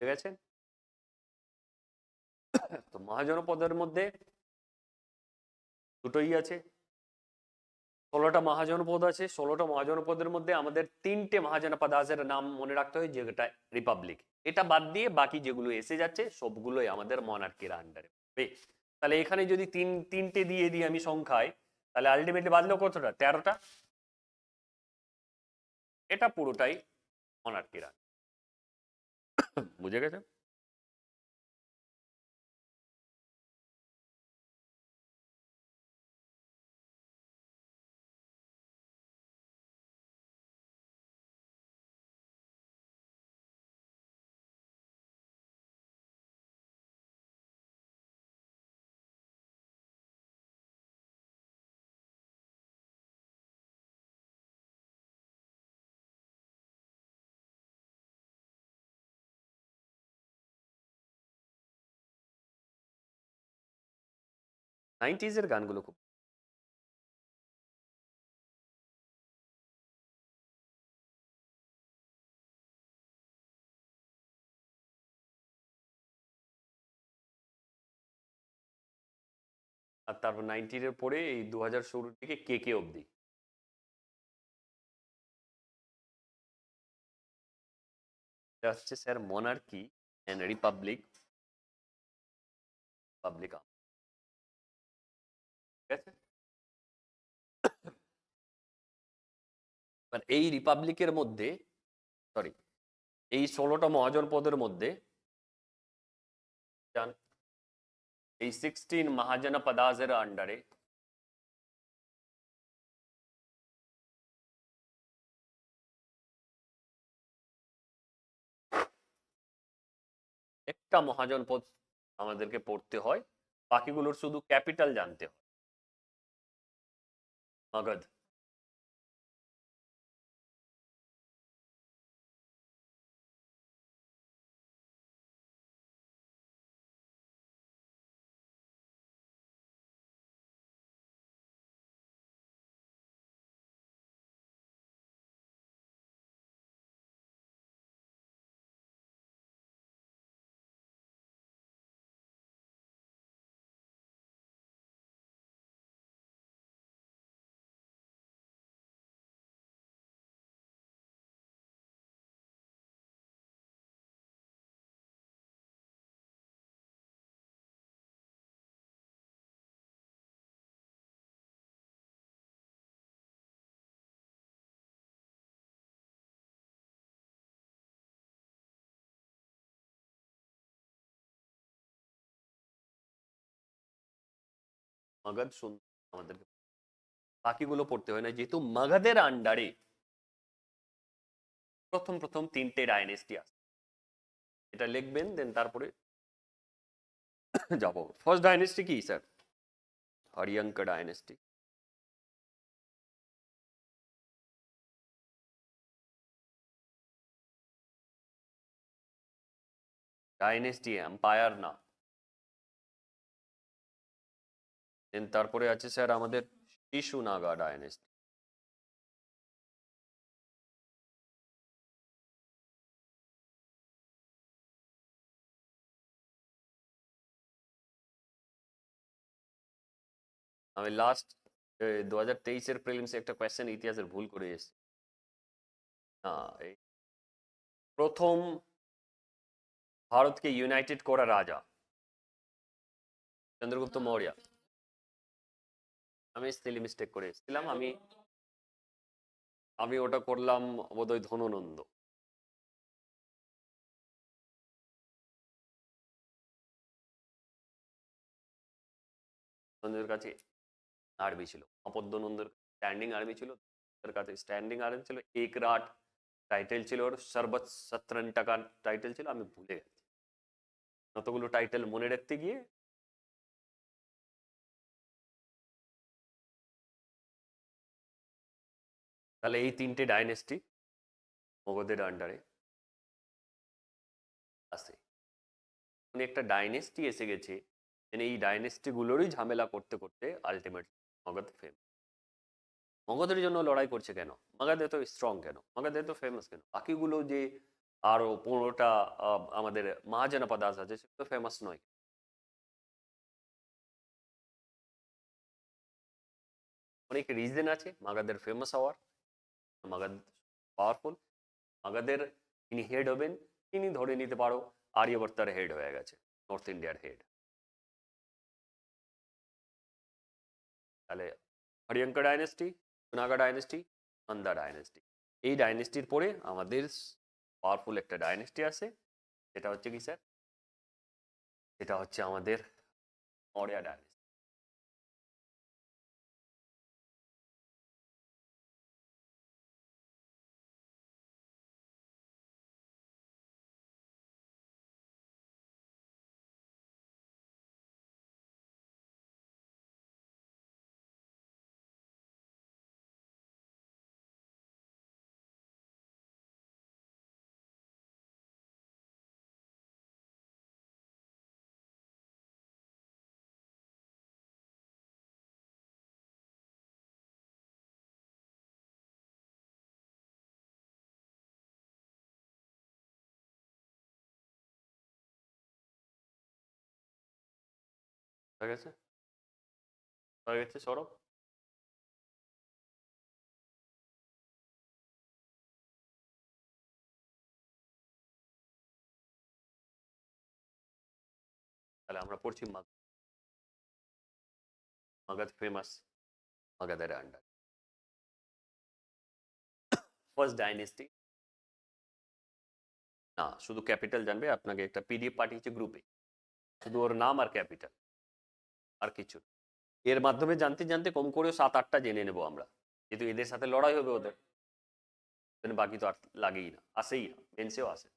বুঝে গেছেন? তো মহাজনপদের মধ্যে দুটোই আছে, 16টা মহাজনপদ আছে। 16টা মহাজনপদের মধ্যে আমাদের 3টে মহাজনপদাসের নাম মনে রাখতে হয়, যেটা রিপাবলিক। এটা বাদ দিয়ে বাকি যেগুলো এসে যাচ্ছে সবগুলোই আমাদের মনার্কির আন্ডারে। তাহলে এখানে যদি তিনটে দিয়ে দিই আমি সংখ্যায়, তাহলে আলটিমেটলি বাঁচলো কতটা? 13টা। এটা পুরোটাই মনার্কির আন্ডারে। বুঝে গেছে? নাইনটিজের গানগুলো খুব আর তারপর 90-এর পরে এই 2000 শুরুর দিকে কে অবধি। এটা হচ্ছে sir monarchy and republic, public, ঠিক আছে? আর এই রিপাবলিকের মধ্যে, সরি, এই 16টা মহাজনপদের মধ্যে এই 16 মহাজনপদাসের আন্ডারে একটা মহাজনপদ আমাদেরকে পড়তে হয়, বাকিগুলোর শুধু ক্যাপিটাল জানতে হয়। মগধ। মগধ শুনতে আমাদেরকে, বাকিগুলো পড়তে হয় না, যেহেতু মগধের আন্ডারে প্রথম প্রথম 3টে ডাইনেস্টি আছে। এটা লিখবেন, দেন তারপরে যাব। ফার্স্ট ডাইনেস্টি কি স্যার? হরিয়ঙ্ক ডাইনেস্টি। ডাইনেস্টি, এম্পায়ার না। দেন তারপরে আছে স্যার আমাদের শিশুনাগা ডাইনেস্টি। আমি লাস্ট 2023-এর প্রিলিমসে একটা কোয়েশ্চেন ইতিহাসের ভুল করে এসেছি। এই প্রথম ভারতকে ইউনাইটেড করা রাজা চন্দ্রগুপ্ত মৌর্য। আমি স্পেলিং মিস্টেক করে এসেছিলাম। আমি আমি ওটা করলাম বোধহয় ধননন্দ। নন্দের কাছে আরবি ছিল, অপদ্যনন্দের স্ট্যান্ডিং আরবি ছিল, তার কাছে স্ট্যান্ডিং আরবি ছিল, একরাট টাইটেল ছিল, ওর সর্বত সত্রন টাকা টাইটেল ছিল, আমি ভুলে গেছি। যতগুলো টাইটেল মনে রাখতে গিয়ে তাহলে এই 3টে ডাইনেস্টি মগধের আন্ডারে আছে। মানে একটা ডাইনেস্টি এসে গেছে, মানে এই ডাইনেস্টি গুলোরই ঝামেলা করতে করতে আলটিমেটলি মগধ ফেম। মগধের জন্য লড়াই করছে কেন? মগধ এত স্ট্রং কেন? মগধ এত ফেমাস কেন? বাকিগুলো যে আরো 15টা আমাদের মহাজনপদ আছে, সেগুলো ফেমাস নয়। অনেক রিজন আছে মাগাধের ফেমাস হওয়ার। মাগাধ পাওয়ারফুল। মাগাধের যিনি হেড হবেন, তিনি ধরে নিতে পারো আর্যভট্টার হেড হয়ে গেছে, নর্থ ইন্ডিয়ার হেড। তাহলে হরিয়ঙ্কা ডাইনেস্টি, সুনাগা ডাইনেস্টি, নন্দা ডাইনেস্টি, এই ডাইনেস্টির পরে আমাদের পাওয়ারফুল একটা ডাইনেস্টি আছে, সেটা হচ্ছে কি স্যার, সেটা হচ্ছে আমাদের মৌর্য ডাইনেস্টি। হয়ে গেছে, হয়ে গেছে সৌরভ? তাহলে আমরা পড়ছি মাগধ ফেমাস, মাগধের আন্ডার ফার্স্ট ডাইনেস্টি। না, শুধু ক্যাপিটাল জানবে, আপনাকে একটা পিডিএফ পাঠিয়েছে গ্রুপে, শুধু ওর নাম আর ক্যাপিটাল, আর কিছু না। এর মাধ্যমে জানতে জানতে কম করেও 7-8টা জেনে নেবো আমরা, যেহেতু এদের সাথে লড়াই হবে ওদের, বাকি তো আর লাগেই না, আসেই না, মেন্সেও আসে।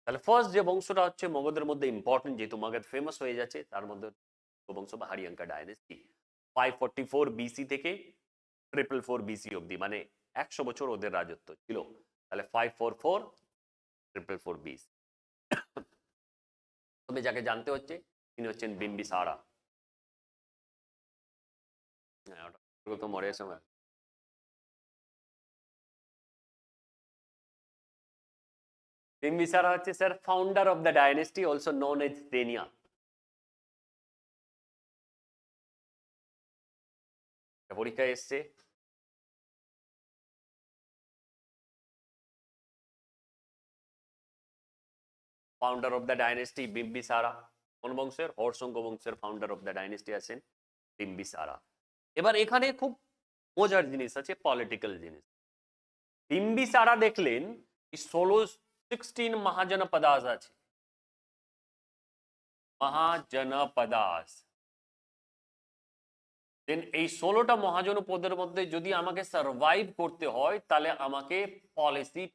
তাহলে ফার্স্ট যে বংশটা হচ্ছে মগধের মধ্যে ইম্পর্টেন্ট, যেহেতু মগধ ফেমাস হয়ে যাচ্ছে, তার মধ্যে বংশ বা হরিয়ঙ্কা ডাইনেস্টি 544 বিসি থেকে 444 বিসি অব্দি, মানে 100 বছর ওদের রাজত্ব ছিল। তাহলে 544 444 বিসি। তবে যাকে জানতে হচ্ছে তিনি হচ্ছেন বিম্বিসারা। হ্যাঁ, ওটা তো মরের সময়। বিম্বিসারা হচ্ছে sir founder of the dynasty, also known as ডেনিয়া। পরীক্ষায় এসছে। Founder of the dynasty Bimbisara. কোন বংশের? হর্ষঙ্গ বংশের ফাউন্ডার অফ দ্য ডাইনেস্টি আছেন বিম্বিসারা। এবার এখানে খুব মজার জিনিস আছে, পলিটিক্যাল জিনিস। বিম্বিসারা দেখলেন 16 মহাজনপদাস আছে, মহাজনপদাস। দেন এই 16টা মহাজনপদের মধ্যে যদি আমাকে সার্ভাইভ করতে হয়, তাহলে আমাকে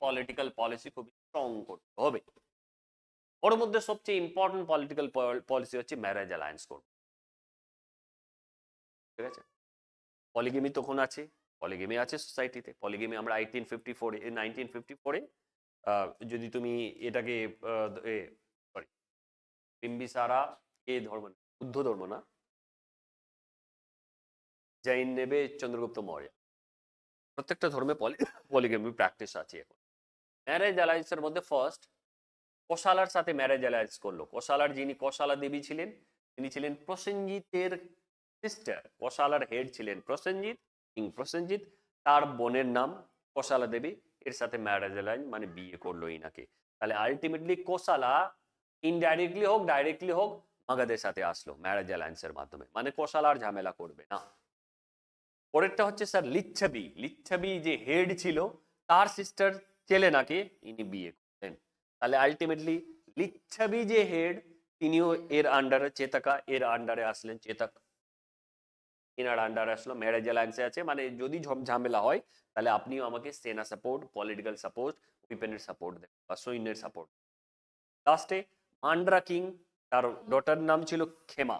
পলিটিক্যাল পলিসি খুব স্ট্রং করতে হবে। ওর মধ্যে সবচেয়ে ইম্পর্টেন্ট পলিটিক্যাল পলিসি হচ্ছে ম্যারেজ অ্যালায়েন্স করব, ঠিক আছে? পলিগেমি তখন আছে, পলিগেমি আছে সোসাইটিতে। পলিগেমি আমরা 1954-এ যদি তুমি এটাকে সরি, বিম্বিসারা এ ধর্ম না, বুদ্ধ ধর্ম না, জৈন নেবে চন্দ্রগুপ্ত মৌর্য, প্রত্যেকটা ধর্মে পলিগেমি প্র্যাকটিস আছে এখন। ম্যারেজ অ্যালায়েন্সের মধ্যে ফার্স্ট কোশালার সাথে ম্যারেজ অ্যালায়েন্স করলো। কোশালার যিনি কোশালা দেবী ছিলেন, তিনি ছিলেন প্রসেনজিতের সিস্টার। কোশালার হেড ছিলেন প্রসেনজিৎ, কিং প্রসেনজিৎ, তার বোনের নাম কোশালা দেবী, এর সাথে ম্যারেজ অ্যালায়েন্স মানে বিয়ে করলো ইনাকে। তাহলে আলটিমেটলি কোশালা ইনডাইরেক্টলি হোক ডাইরেক্টলি হোক মাগধের সাথে আসলো ম্যারেজ অ্যালায়েন্সের মাধ্যমে, মানে কোশালার ঝামেলা করবে না। পরেরটা হচ্ছে স্যার লিচ্ছবি। লিচ্ছবি যে হেড ছিল, তার সিস্টার চেলেনাকে ইনি বিয়ে করলেন। তাহলে আলটিমেটলি লিচ্ছবি যে হেড, তিনিও এর আন্ডারে, চেতাকা এর আন্ডারে আসলেন, চেতাক ইনার আন্ডারে আসলো, ম্যারেজ অ্যালায়েন্সে আছে। মানে যদি ঝামেলা হয়, তাহলে আপনিও আমাকে সেনা সাপোর্ট, পলিটিক্যাল সাপোর্ট, উইপেনের সাপোর্ট দেন বা সৈন্যের সাপোর্ট। লাস্টে মান্ডরা কিং, তার ডটার নাম ছিল খেমা,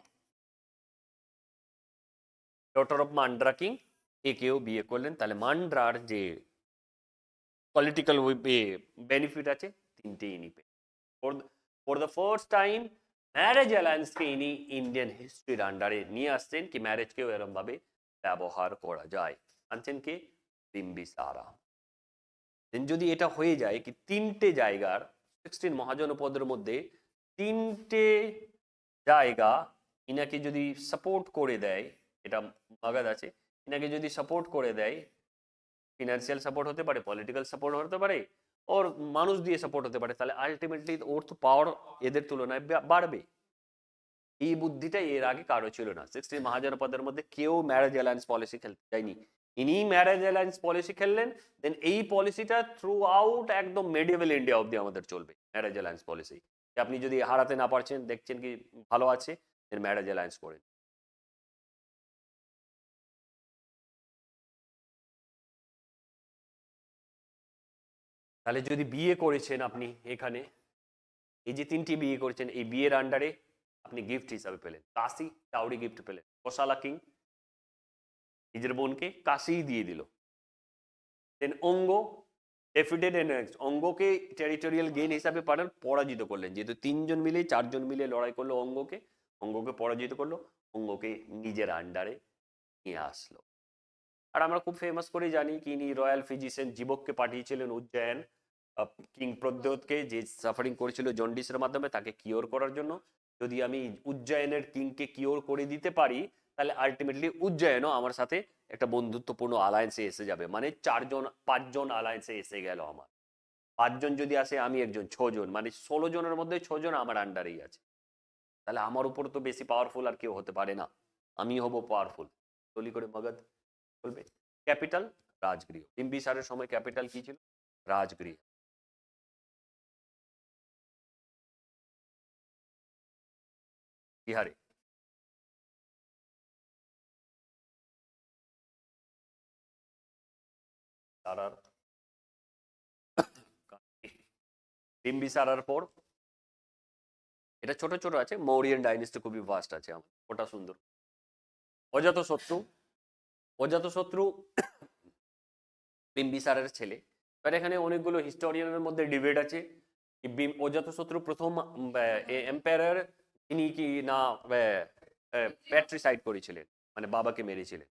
ডটার অফ মান্ডরা কিং, একেও বিয়ে করলেন। তাহলে মান্ড্রার যে পলিটিক্যাল বেনিফিট আছে, তিনটে ইনি পেয়ে। For the first time marriage অ্যালায়েন্সকে ইনি ইন্ডিয়ান হিস্ট্রির আন্ডারে নিয়ে আসছেন, কি ম্যারেজকেও এরম ভাবে ব্যবহার করা যায়। আনছেন কে? বিম্বিসারা। দেন যদি এটা হয়ে যায় কি তিনটে জায়গার 16 মহাজনপদের মধ্যে তিনটে জায়গা ইনাকে যদি সাপোর্ট করে দেয়, এটা মাগাদ আছে, ইনাকে যদি সাপোর্ট করে দেয়, ফিনান্সিয়াল সাপোর্ট হতে পারে, পলিটিক্যাল সাপোর্ট হতে পারে, ওর মানুষ দিয়ে সাপোর্ট হতে পারে, তাহলে আলটিমেটলি ওর তো পাওয়ার এদের তুলনায় বাড়বে। এই বুদ্ধিটা এর আগে কারো ছিল না। 16 মহাজনপদের মধ্যে কেউ ম্যারেজ অ্যালায়েন্স পলিসি খেলতে চায়নি, ইনি ম্যারেজ অ্যালায়েন্স পলিসি খেললেন। দেন এই পলিসিটা থ্রু আউট একদম মেডিয়েভেল ইন্ডিয়া অব্দি আমাদের চলবে ম্যারেজ অ্যালায়েন্স পলিসি। আপনি যদি হারাতে না পারছেন, দেখছেন কি ভালো আছে, দেন ম্যারেজ অ্যালায়েন্স করেন। তাহলে যদি বিয়ে করেছেন আপনি এখানে, এই যে তিনটি বিয়ে করেছেন, এই বিয়ের আন্ডারে আপনি গিফট হিসাবে পেলেন কাশি, টাউরি গিফট পেলেন। কোশালা কিং নিজের বোনকে কাশি দিয়ে দিল। দেন অঙ্গ, ডেফিডেড এন্ড অঙ্গকে টেরিটোরিয়াল গেইন হিসাবে পরাজিত করলেন, যেহেতু তিনজন মিলে চারজন মিলে লড়াই করলো অঙ্গকে, অঙ্গকে পরাজিত করলো, অঙ্গকে নিজের আন্ডারে নিয়ে আসলো। আর আমরা খুব ফেমাস করে জানি কি ইনি রয়্যাল ফিজিশিয়ান জীবককে পাঠিয়েছিলেন উজ্জয়ন কিং প্রদ্যোতকে, যে সাফারিং করেছিল জন্ডিসের মাধ্যমে, তাকে কিওর করার জন্য। যদি আমি উজ্জয়নের কিংকে কিওর করে দিতে পারি, তাহলে আলটিমেটলি উজ্জয়নও আমার সাথে একটা বন্ধুত্বপূর্ণ আলায়েন্সে এসে যাবে। মানে 5জন আলায়েন্সে এসে গেল আমার। 5জন যদি আসে, আমি একজন, 6জন, মানে 16 জনের মধ্যে 6জন আমার আন্ডারেই আছে। তাহলে আমার উপর তো বেশি পাওয়ারফুল আর কেউ হতে পারে না, আমি হব পাওয়ারফুল। তলি করে মগধ বলবে। ক্যাপিটাল রাজগৃহ। বিম্বিসারের সময় ক্যাপিটাল কি ছিল? রাজগৃহ। বিহারে। তারার বিম্বিসারার পর এটা ছোট ছোট আছে, মৌরিয়ান ডাইনেস্টি খুবই ভাস্ট আছে আমার, ওটা সুন্দর। অজাতশত্রু, অজাতশত্রু বিম্বিসারের ছেলে। এবার এখানে অনেকগুলো হিস্টোরিয়ানের মধ্যে ডিবেট আছে। অজাতশত্রু প্রথম এম্পায়ার, তিনি কি না প্যাট্রিসাইড করেছিলেন, মানে বাবাকে মেরেছিলেন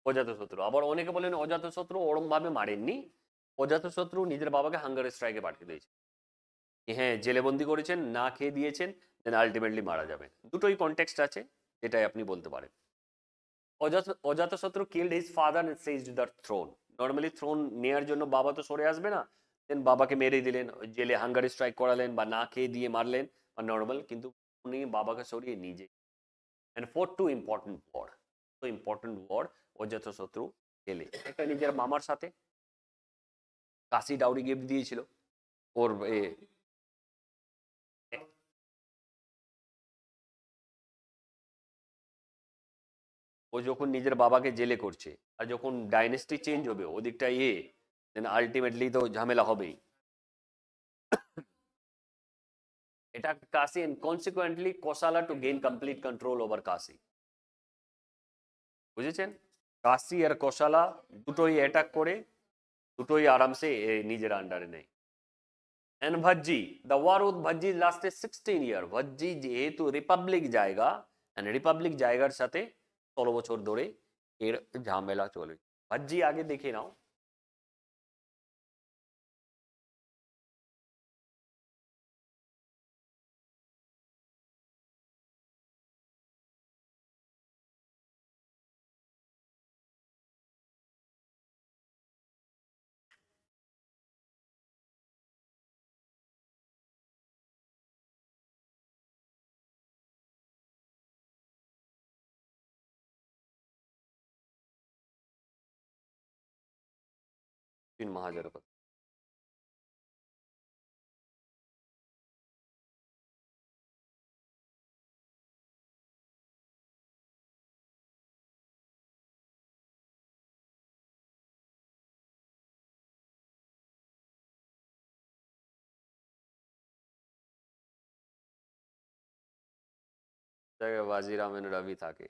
অজাতশত্রু। আবার অনেকে বলেন অজাতশত্রু ওরম ভাবে মারেননি, অজাতশত্রু নিজের বাবাকে হাঙ্গার স্ট্রাইকে পাঠিয়ে দিয়েছে, হ্যাঁ জেলে বন্দি করেছেন, না খেয়ে দিয়েছেন, দেন আলটিমেটলি মারা যাবেন। দুটোই কনটেক্সট আছে, যেটাই আপনি বলতে পারেন। Ajatashatru killed his father and seized the throne. Normally throne নেয়ার জন্য বাবা তো সরে আসবে না, দেন বাবাকে মেরে দিলেন, জেলে হাঙ্গারি স্ট্রাইক করালেন বা না খেয়ে দিয়ে মারলেন বা নর্মাল, কিন্তু উনি বাবাকে সরিয়ে নিজে। And for two important war, তো ইম্পর্টেন্ট ওয়ার অজাতশত্রু গেলে একটা নিজের মামার সাথে কাশি ডাউরি গিফট দিয়েছিল ওর ও যখন নিজের বাবাকে জেলে করছে, আর যখন ডাইনেস্টি চেঞ্জ হবে ওদিকটা দেন আলটিমেটলি তো ঝামেলা হবেই। এটা Kashi and consequently Kosala to gain complete control over Kashi. বুঝেছেন? কাশি আর কোসালা দুটোই অ্যাটাক করে, দুটোই আরামসে নিজের আন্ডারে নেই। And Vajji, the war with Vajji lasted 16 year. Vajji যেহেতু রিপাবলিক জায়গা, এন্ড রিপাবলিক জায়গার সাথে 16 বছর ধরে এর ঝামেলা চলে। ভাজ্জি আগে দেখে নাও। तीन महाजनपद। वाजीराव एंड रवि था के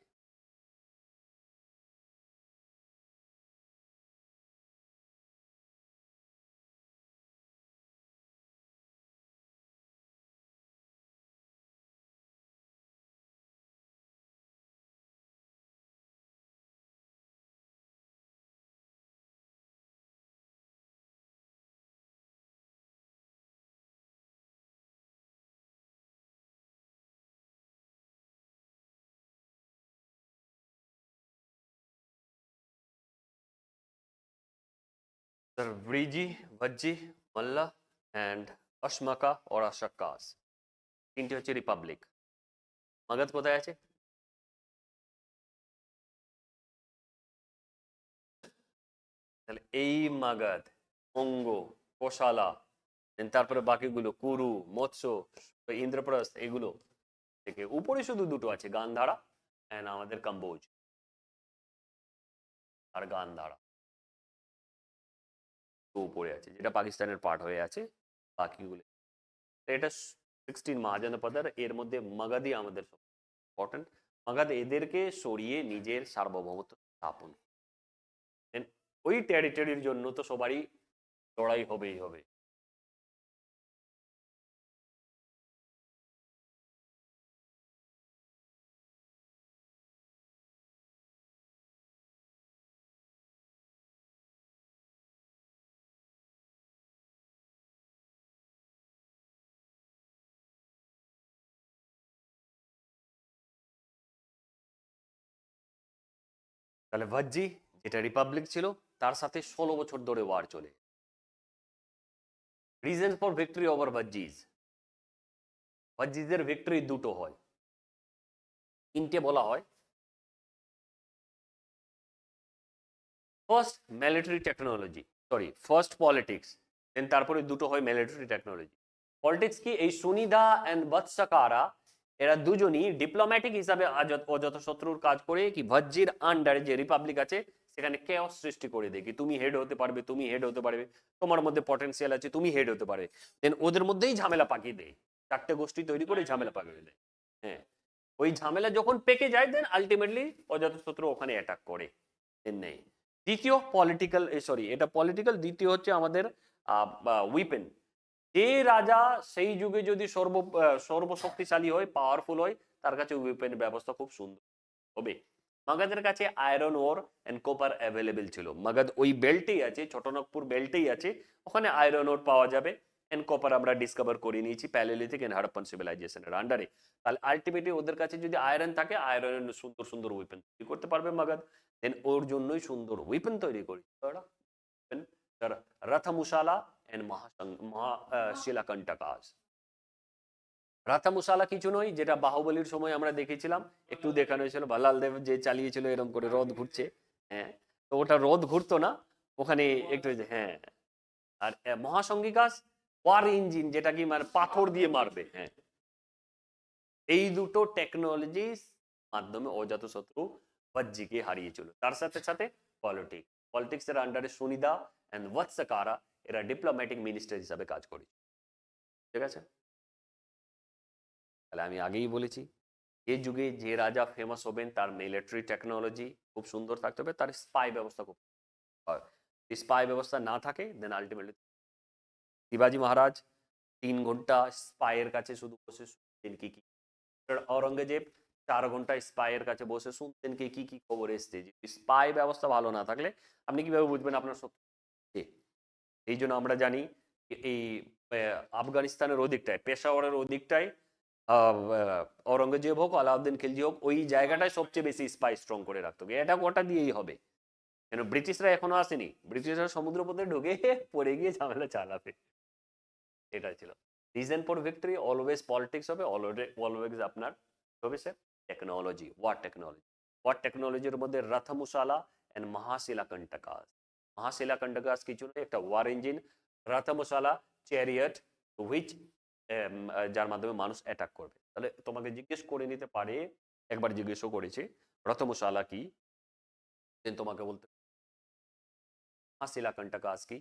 Sir, Vriji, Vajji, Malla and Ashmaka or Ashakas তিনটি হচ্ছে রিপাবলিক। মাগধ কোথায় আছে? তাহলে এই মাগধ, অঙ্গ, কোশালা, তারপরে বাকিগুলো কুরু, মৎস্য, ইন্দ্রপ্রস্থ, এগুলো থেকে উপরে শুধু দুটো আছে, গান্ধারা এন্ড আমাদের কম্বোজ আর গান্ধারা উপরে আছে, যেটা পাকিস্তানের পার্ট হয়ে আছে। বাকিগুলো এটা 16 মহাজনপদের, এর মধ্যে মাগধই আমাদের ইম্পর্টেন্ট। মাগধ এদেরকে সরিয়ে নিজের সার্বভৌমত্ব স্থাপন, ওই টেরিটরির জন্য তো সবারই লড়াই হবেই হবে। তাহলে ভাজ্জি যেটা রিপাবলিক ছিল, তার সাথে 16 বছর ধরে ওয়ার চলে। Reason for victory over Vajjis, ভাজ্জিজের ভিক্টরি দুটো হয়, তিনটে বলা হয়। First military technology, sorry first politics, then তারপরে দুটো হয় মিলিটারি টেকনোলজি। পলিটিক্স কি, এই সুনিধা অ্যান্ড বৎসকারা এরা দুজনই ডিপ্লোম্যাটিক হিসাবে অজাতশত্রুর কাজ করে কি ভাজ্জির আন্ডারে যে রিপাবলিক আছে সেখানে কেওস সৃষ্টি করে দেয়, কি তুমি হেড হতে পারবে, তুমি হেড হতে পারবে, তোমার মধ্যে পটেনশিয়াল আছে, তুমি হেড হতে পারবে। দেন ওদের মধ্যেই ঝামেলা পাকিয়ে দেয়, চারটে গোষ্ঠী তৈরি করে ঝামেলা পাকিয়ে দেয়। হ্যাঁ, ওই ঝামেলা যখন পেকে যায় দেন আলটিমেটলি অজাতশত্রু ওখানে অ্যাটাক করে। নেই দ্বিতীয় পলিটিক্যাল, সরি এটা পলিটিক্যাল, দ্বিতীয় হচ্ছে আমাদের উইপেন। যে রাজা সেই যুগে যদি সর্বশক্তিশালী হয়, পাওয়ারফুল হয়, তার কাছে উইপেনের ব্যবস্থা খুব সুন্দর হবে। মাগধের কাছে iron ore and copper available ছিল। মাগধ ওই বেল্টেই আছে, ছোটনাগপুর বেল্টেই আছে, ওখানে আয়রন ওর পাওয়া যাবে এন্ড কপার আমরা ডিসকভার করে নিয়েছি প্যালিওলিথিক এন্ড হারাপ্পান সিভিলাইজেশনের আন্ডারে। তাহলে আলটিমেটলি ওদের কাছে যদি আয়রন থাকে, আয়রনের সুন্দর সুন্দর উইপেন তৈরি করতে পারবে মাগধ। দেন ওর জন্যই সুন্দর উইপেন তৈরি করি রথমুশালা এন্ড শিলাকণ্টকাস। রাথামুসালা কিছু নয়, যেটা বাহুবলীর সময় আমরা দেখেছিলাম, একটু দেখানো হয়েছিল, ভাল্লাল দেব যে চালিয়েছিল এরকম করে রথ ঘুরছে। হ্যাঁ, তো ওটা রথ ঘুরতো না, ওখানে একটু হ্যাঁ। আর মহাসঙ্গিকাস ওয়ার ইঞ্জিন, যেটা কি মানে পাথর দিয়ে মারবে। হ্যাঁ, এই দুটো টেকনোলজির মাধ্যমে অজাতশত্রু ভাজ্জিকে হারিয়েছিল। তার সাথে সাথে পলিটিক্স এর আন্ডারে সুনিদা এন্ড বৎসকারা এরা ডিপ্লোম্যাটিক মিনিস্টার হিসাবে কাজ করে। ঠিক আছে, তাহলে আমি আগেই বলেছি এই যুগে যে রাজা ফেমাস হবেন তার মিলিটারি টেকনোলজি খুব সুন্দর থাকতে হবে, তার স্পাই ব্যবস্থা খুব, স্পাই ব্যবস্থা না থাকে দেন আলটিমেটলি। শিবাজি মহারাজ 3 ঘন্টা স্পাইয়ের কাছে শুধু বসে শুনতেন কি কি, ঔরঙ্গজেব 4 ঘন্টা স্পাইয়ের কাছে বসে শুনতেন কি কি কি খবর এসছে। স্পাই ব্যবস্থা ভালো না থাকলে আপনি কিভাবে বুঝবেন আপনার সত্য? এই জন্য আমরা জানি এই আফগানিস্তানের ওদিকটায়, পেশাওয়ারের ওদিকটায় ঔরঙ্গজেব হোক, আলাউদ্দিন খিলজি হোক, ওই জায়গাটায় সবচেয়ে বেশি স্পাই স্ট্রং করে রাখতো, এটা গোটা দিয়েই হবে। কেন ব্রিটিশরা এখনো আসেনি, ব্রিটিশরা সমুদ্রপথে ঢুকে পড়ে গিয়ে ঝামেলা চালাবে, এটা ছিল। Reason for victory always politics হবে, অলওয়েজ আপনার হবে স্যার টেকনোলজি, ওয়ার টেকনোলজির মধ্যে রথমুশালা এন্ড মহাশিলাকণ্টকাস। মহাশিলাকণ্টকাস কিছু নয়, একটা ওয়ার ইঞ্জিন। রথমুশালা চ্যারিয়ট, হুইচ যার মাধ্যমে মানুষ অ্যাটাক করবে। তাহলে তোমাকে জিজ্ঞেস করে নিতে পারে, একবার জিজ্ঞেসও করেছে রথমশালা কি, তোমাকে বলতে মহাশিলাকণ্টকাস কি।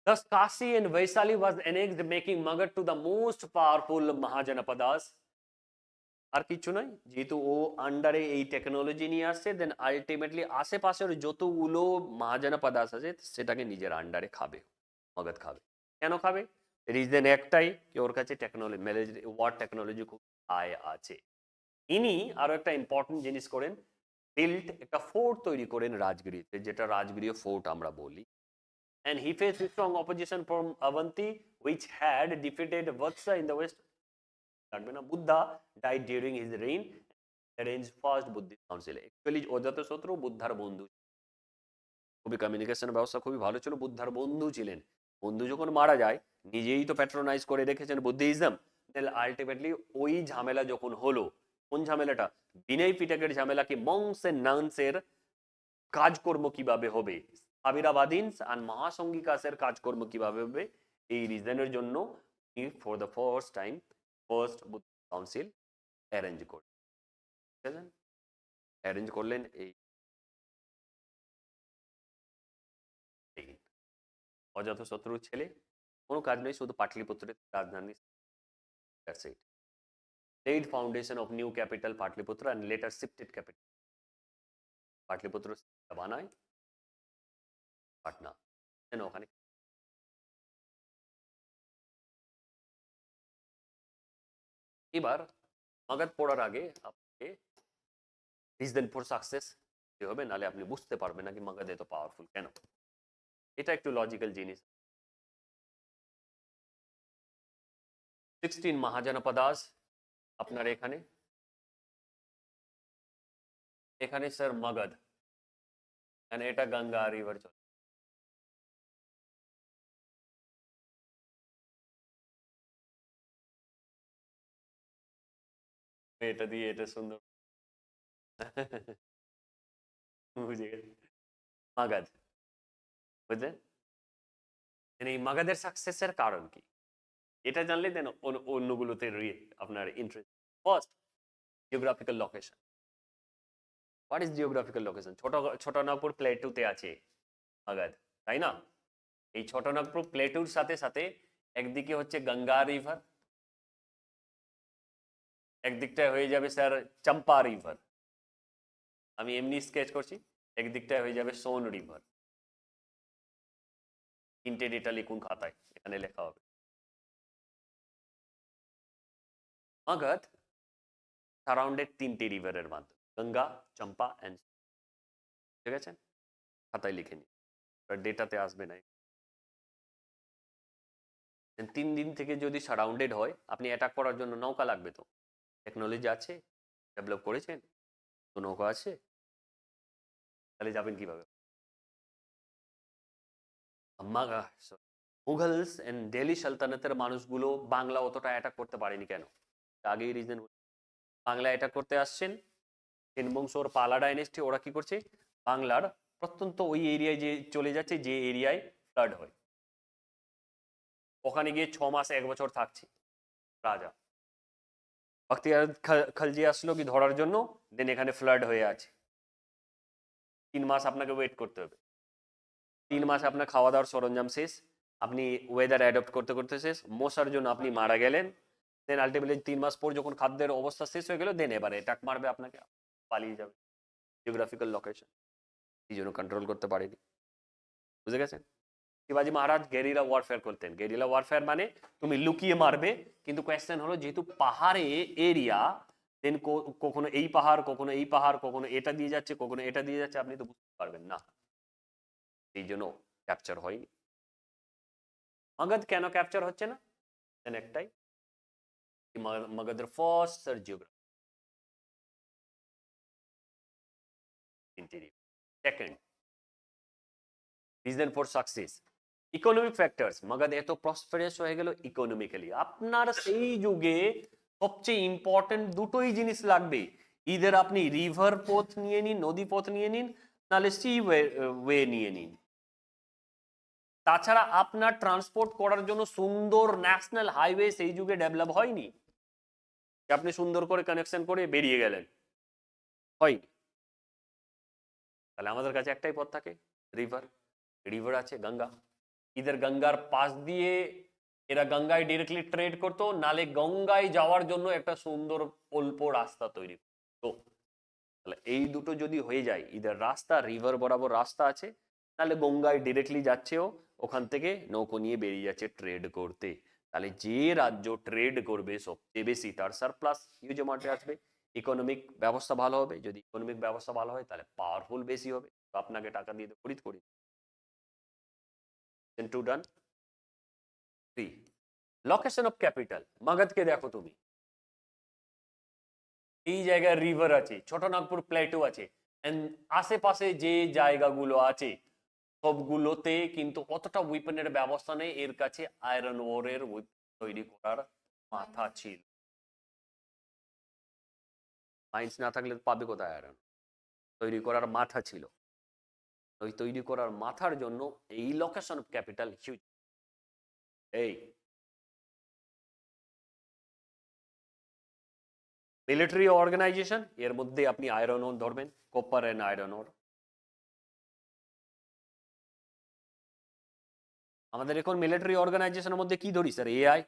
Thus, Kasi and Vaisali was annexed, making Magadh to the most powerful Mahajanapadas. আর কিছু নয়, যেহেতু ও আন্ডারে এই টেকনোলজি নিয়ে আসছে, দেন আলটিমেটলি আশেপাশের যতগুলো মহাজনপদাস আছে সেটাকে নিজের আন্ডারে খাবে, মগধ খাবে। কেন খাবে? রিজন একটাই, কি ওর কাছে টেকনোলজি, ওয়ার টেকনোলজি খুব হাই আছে। ইনি আরো একটা ইম্পর্টেন্ট জিনিস করেন, বিল্ড একটা ফোর্ট তৈরি করেন রাজগিরিতে, যেটা রাজগিরীয় ফোর্ট আমরা বলি। And he faced strong opposition from Avanti, which had defeated Vatsa in the west. Buddha died during his reign. Arrange first Buddhist council. Actually Ajatashatru বুদ্ধার বন্ধু, খুবই কমিউনিকেশন ব্যবস্থা খুবই ভালো ছিল, বুদ্ধার বন্ধু ছিলেন। বন্ধু যখন মারা যায়, নিজেই তো প্যাট্রোনাইজ করে রেখেছেন বুদ্ধিজম, তাহলে আলটিমেটলি ওই ঝামেলা যখন হলো, কোন ঝামেলাটা? বিনয় পিটকের ঝামেলা, কি মংস এন্ড নানসের কাজকর্ম কিভাবে হবে, আবিরাবাদিনস আর মহাসঙ্গিকাসের কাজকর্ম কিভাবে হবে, এই রিজনের জন্য for the first time first Buddhist council arrange করলেন। ঠিক আছে, অ্যারেঞ্জ করলেন এই অজাতশত্রুর ছেলে, কোনো কাজ নেই, শুধু পাটলিপুত্রের রাজধানী। That's it. Laid foundation of new capital Patliputra and later shifted capital. Pataliputra বানায় পাটনা, কেন ওখানে। এবার মাগধ পড়ার আগে আপনাকে রিজন ফর সাকসেস হবে, নালে আপনি বুঝতে পারবেন না কি মাগধ এত পাওয়ারফুল কেন। এটা একটু লজিক্যাল জিনিস। 16 মহাজনপদাস আপনার এখানে, এখানে স্যার মগধ, মানে এটা গঙ্গা রিভার চলে। এটা দিয়ে এটা সুন্দর বুঝে গেছি, মাগধ, বুঝলেন? এই মাগধের সাকসেসের কারণ কি, এটা জানলে দেন অন্যগুলোতে আপনার interest. First, geographical location. What is geographical location? Chotanagpur প্লেটুতে আছে মাগধ, তাই না? এই ছোটনাগপুর প্লেটুর সাথে সাথে একদিকে হচ্ছে গঙ্গা রিভার, একদিকটায় হয়ে যাবে স্যার চম্পা রিভার, আমি এমনি স্কেচ করছি, একদিকটায় হয়ে যাবে সোন রিভার। তিনটে ডেটা লিখুন খাতায়, এখানে লেখা হবে। মাগধ সারাউন্ডেড তিনটে রিভারের মাধ্যমে, গঙ্গা, চম্পা অ্যান্ড, ঠিক আছে, খাতায় লিখে নিন, ডেটাতে আসবে না। 3 দিন থেকে যদি সারাউন্ডেড হয়, আপনি অ্যাটাক করার জন্য নৌকা লাগবে, তো টেকনোলজি আছে, ডেভেলপ করেছেন তো, নৌকা আছে, তাহলে যাবেন কিভাবে? মুঘলস এন্ড দিল্লি সালতানাতের মানুষগুলো বাংলা অতটা অ্যাটাক করতে পারেনি কেন? আগেই রিজন, বাংলা অ্যাটাক করতে আসছেন সেন বংশ ওর পালা ডাইনেস্টি, ওরা কি করছে, বাংলার প্রত্যন্ত ওই এরিয়ায় যে চলে যাচ্ছে, যে এরিয়ায় ফ্লাড হয়, ওখানে গিয়ে 6 মাস 1 বছর থাকছে রাজা। বখতিয়ার খলজি আসলো কি ধরার জন্য, দেন এখানে ফ্লাড হয়ে আছে, 3 মাস আপনাকে ওয়েট করতে হবে। 3 মাস আপনার খাওয়া দাওয়ার সরঞ্জাম শেষ, আপনি ওয়েদার অ্যাডপ্ট করতে করতে শেষ, মশার জন্য আপনি মারা গেলেন, দেন আলটিমেটলি 3 মাস পর যখন খাদ্যের অবস্থা শেষ হয়ে গেল, দেন এবারে অ্যাটাক মারবে আপনাকে, পালিয়ে যাবে। জিওগ্রাফিক্যাল লোকেশন এই জন্য কন্ট্রোল করতে পারেনি, বুঝে গেছেন? শিবাজি মহারাজ গেরিলা ওয়ারফেয়ার করতেন। গেরিলা ওয়ারফেয়ার মানে তুমি লুকিয়ে মারবে, কিন্তু কোয়েশ্চেন হলো যেহেতু পাহাড়ে এরিয়া, দেন কখনো এই পাহাড়, কখনো এই পাহাড়, কখনো এটা দিয়ে যাচ্ছে, কখনো এটা দিয়ে যাচ্ছে, আপনি তো বুঝতে পারবেন না, এই জন্য ক্যাপচার হয়নি। মগধ কেন ক্যাপচার হচ্ছে না? দেন একটাই, মগধের first sir geography, second reason for success economic factors. Magadh এত প্রসপারাস হয়ে গেল ইকোনমিক্যালি। আপনার সেই যুগে সবচেয়ে ইম্পর্টেন্ট দুটোই জিনিস লাগবে, ইদার আপনি রিভার পথ নিয়ে নিন, নদী পথ নিয়ে নিন, নাহলে সি ওয়ে নিয়ে নিন। তাছাড়া আপনার ট্রান্সপোর্ট করার জন্য সুন্দর ন্যাশনাল হাইওয়ে সেই যুগে ডেভেলপ হয়নি, আপনি সুন্দর করে কানেকশন করে বেরিয়ে গেলেন, হয়নি। তাহলে আমাদের কাছে একটাই পথ থাকে, রিভার। রিভার আছে গঙ্গা, ইধার গঙ্গার পাশ দিয়ে এরা গঙ্গায় ডিরেক্টলি ট্রেড করতো, নালে গঙ্গায় যাওয়ার জন্য একটা সুন্দর অল্প রাস্তা তৈরি করতো। তাহলে এই দুটো যদি হয়ে যায়, ইধার রাস্তা, রিভার বরাবর রাস্তা আছে, তাহলে গঙ্গায় ডিরেক্টলি যাচ্ছেও, ওখান থেকে নৌকো নিয়ে বেরিয়ে যাচ্ছে ট্রেড করতে। তাহলে যে রাজ্য ট্রেড করবে সবচেয়ে বেশি, তার সারপ্লাস হিউজ অ্যামাউন্টে আসবে, ইকোনমিক ব্যবস্থা ভালো হবে। যদি ইকোনমিক ব্যবস্থা ভালো হয়, তাহলে পাওয়ারফুল বেশি হবে, তো আপনাকে টাকা দিয়ে খরিদ করি। Two done. 3 location of capital. মগধকে দেখো তুমি, এই জায়গায় রিভার আছে, ছোটনাগপুর প্লেটো আছে, এন্ড আশেপাশে যে জায়গাগুলো আছে সবগুলোতে কিন্তু অতটা উইপনের ব্যবস্থা নেই। এর কাছে আয়রন ওরের তৈরি করার মাথা ছিল। মাইন্স না থাকলে পাবে কোথায় আয়রন? তৈরি করার মাথা ছিল। ওই তৈরি করার মাথার জন্য এই লোকেশন অফ ক্যাপিটাল হিউজ। এই মিলিটারি অর্গানাইজেশন, এর মধ্যে আপনি আয়রন ওর ধরবেন, কপার এন্ড আয়রন ওর। আমাদের এখন মিলিটারি অর্গানাইজেশনের মধ্যে কি ধরি স্যার? এআই।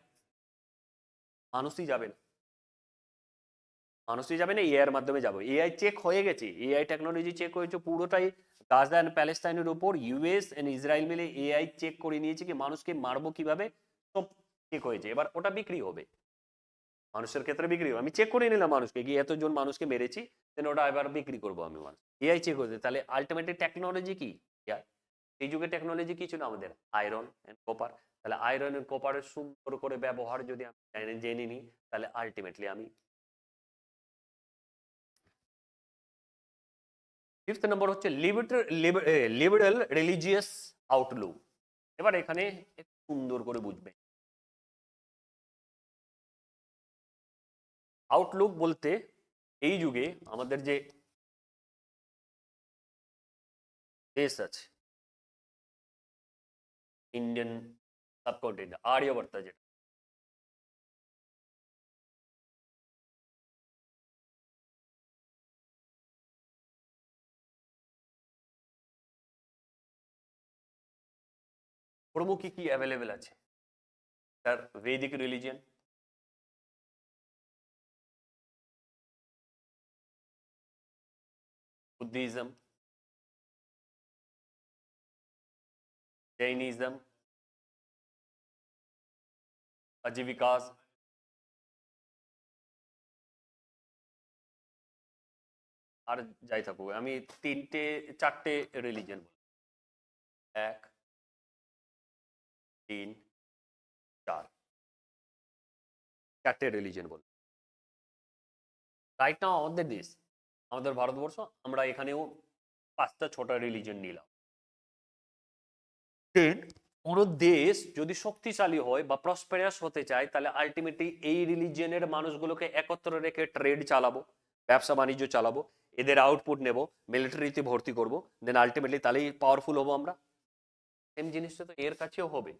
মানুষই যাবে না, মানুষই যাবে না, এআই এর মাধ্যমে যাবো। এআই চেক হয়ে গেছে, এআই টেকনোলজি চেক হয়েছে পুরোটাই। গাজা এন্ড প্যালেস্টাইনের উপর ইউএস এন্ড ইসরায়েল মিলে এআই চেক করে নিয়েছে কি মানুষকে মারবো কিভাবে, সব চেক হয়েছে। এবার ওটা বিক্রি হবে, মানুষের ক্ষেত্রে বিক্রি হবে। আমি চেক করে নিলাম মানুষকে, কি এতজন মানুষকে মেরেছি, দেন ওটা এবার বিক্রি করবো আমি মানুষ। এআই চেক হয়েছে, তাহলে আলটিমেটলি টেকনোলজি কি? এআই। এই যুগে টেকনোলজি কি ছিল আমাদের? Iron and copper. তাহলে আয়রন এন্ড কপারের সুন্দর করে ব্যবহার যদি আমি জেনে নিই, তাহলে আলটিমেটলি আমি। ফিফথ নম্বর হচ্ছে লিবারেল রিলিজিয়াস আউটলুক। এবার এখানে একটু সুন্দর করে বুঝবে। আউটলুক বলতে এই যুগে আমাদের যে দেশ আছে, ইন্ডিয়ান সাবকন্টিনেন্ট, আর্যভট্ট যেটা, প্রমুখ কি কি অ্যাভেলেবেল আছে? তার ভেদিক রিলিজিয়ন, বুদ্ধিজম, জৈনিজম, আজীবিকাস, আর যাই থাকুক, আমি তিনটে চারটে রিলিজিয়ন বলি। এক, তিন, চার, চারটে রিলিজিয়ন বলি। রাইট নাও আমাদের দেশ, আমাদের ভারতবর্ষ, আমরা এখানেও 5টা 6টা রিলিজিয়ন নিলাম। দেন কোনো দেশ যদি শক্তিশালী হয় বা প্রসপেরাস হতে চায়, তাহলে আলটিমেটলি এই রিলিজিয়নের মানুষগুলোকে একত্র রেখে ট্রেড চালাবো, ব্যবসা বাণিজ্য চালাবো, এদের আউটপুট নেব, মিলিটারিতে ভর্তি করব, দেন আলটিমেটলি তাহলেই পাওয়ারফুল হবো আমরা। সেম জিনিসটা তো এর কাছেও হবে।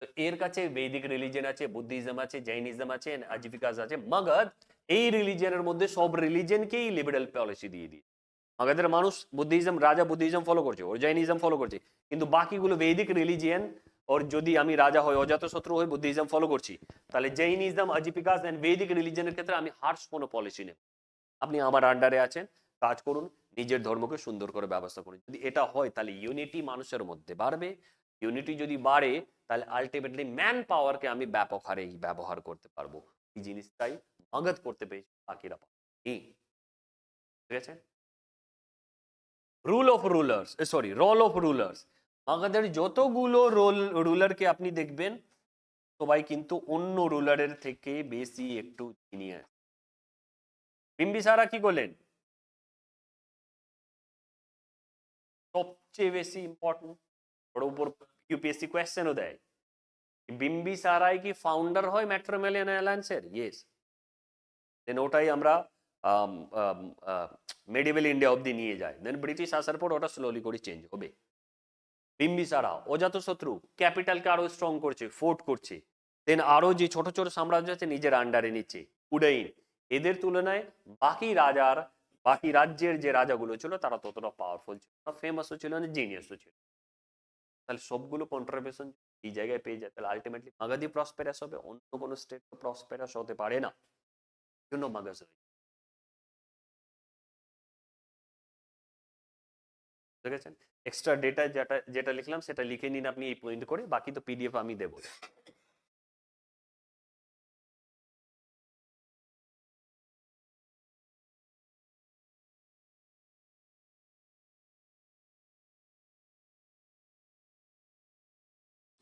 তো এর কাছে বৈদিক রিলিজিয়ন আছে, বুদ্ধিজম আছে, জৈনিজম আছে, আজীবিকাস আছে, মগধ এই রিলিজিয়নের মধ্যে সব রিলিজিয়নকেই লিবারেল পলিসি দিয়ে দিই। মগধের মানুষ বুদ্ধিজম, রাজা বুদ্ধিজম ফলো করছে, ওর জৈনিজম ফলো করছে, কিন্তু বাকিগুলো বৈদিক রিলিজিয়ন। ওর যদি আমি রাজা হই, অজাতশত্রু হই, বুদ্ধিজম ফলো করছি, তাহলে জৈনিজম, আজীবিকাস এন্ড বৈদিক রিলিজিয়নের ক্ষেত্রে আমি হার্শ কোনো পলিসি নেব। আপনি আমার আন্ডারে আছেন, কাজ করুন, নিজের ধর্মকে সুন্দর করে ব্যবস্থা করুন। যদি এটা হয় তাহলে ইউনিটি মানুষের মধ্যে বাড়বে। ইউনিটি যদি বাড়ে, তাহলে আলটিমেটলি ম্যান পাওয়ারকে আমি ব্যাপক হারে ব্যবহার করতে পারবো। এই জিনিসটাই মগধ করতে পেরেছি, বাকিরা পারেনি। ঠিক আছে? Rule of rulers, sorry, role of rulers. মগধের যতগুলো রুলারকে আপনি দেখবেন, সবাই কিন্তু অন্য রুলারের থেকে বেশি একটু জিনিয়াস। বিম্বিসারা কি করলেন? সবচেয়ে বেশি ইম্পর্টেন্ট, ওর উপর ইউপিএসসি কোয়েশ্চেনও দেয়। বিম্বিসারাই কি ফাউন্ডার হয় ম্যাট্রিমোনিয়াল অ্যালায়েন্সের? ইয়েস। দেন ওটাই আমরা মেডিভেল ইন্ডিয়া অব্দি নিয়ে যায়, দেন ব্রিটিশ আসার পর ওটা স্লোলি করে চেঞ্জ হবে। বিম্বিসারা অজাতশত্রু ক্যাপিটালকে আরো স্ট্রং করছে, ফোর্ট করছে, দেন আরো যে ছোট ছোট সাম্রাজ্য আছে নিজের আন্ডারে নিচ্ছে। উদয়ন, এদের তুলনায় বাকি রাজার, বাকি রাজ্যের যে রাজাগুলো ছিল তারা ততটা পাওয়ারফুল ছিল না, ফেমাসও ছিল না, জিনিয়াসও ছিল। তাহলে সবগুলো কন্ট্রিবিউশন এই জায়গায় পেয়ে যায়, তাহলে আলটিমেটলি মাগাধি প্রসপেরাস হবে, অন্য কোনো স্টেট তো প্রসপেরাস হতে পারে না। জন্য মাগাজ হয়েছে। দেখেছেন? এক্সট্রা ডেটা যেটা যেটা লিখলাম সেটা লিখে নিন আপনি এই পয়েন্ট করে, বাকি তো পিডিএফ আমি দেবো।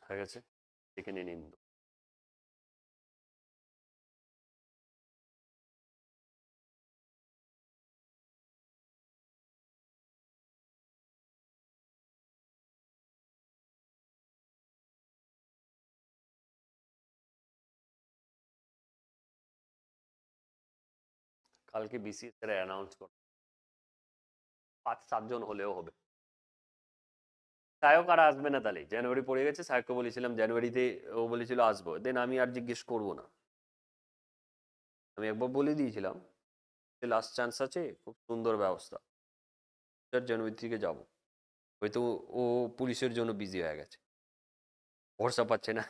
হয়ে গেছে, লিখে নিন। কালকে বিসিএস এর অ্যানাউন্স করো, 5-7 জন হলেও হবে। সায়ক আর আসবে না, তাহলে জানুয়ারি পড়ে গেছে, সায়ককে বলেছিলাম জানুয়ারিতে, ও বলেছিল আসবো, দেন আমি আর জিজ্ঞেস করবো না। আমি একবার বলে দিয়েছিলাম যে লাস্ট চান্স আছে, খুব সুন্দর ব্যবস্থা, জানুয়ারি থেকে যাবো। হয়তো ও পুলিশের জন্য বিজি হয়ে গেছে, ভরসা পাচ্ছে না,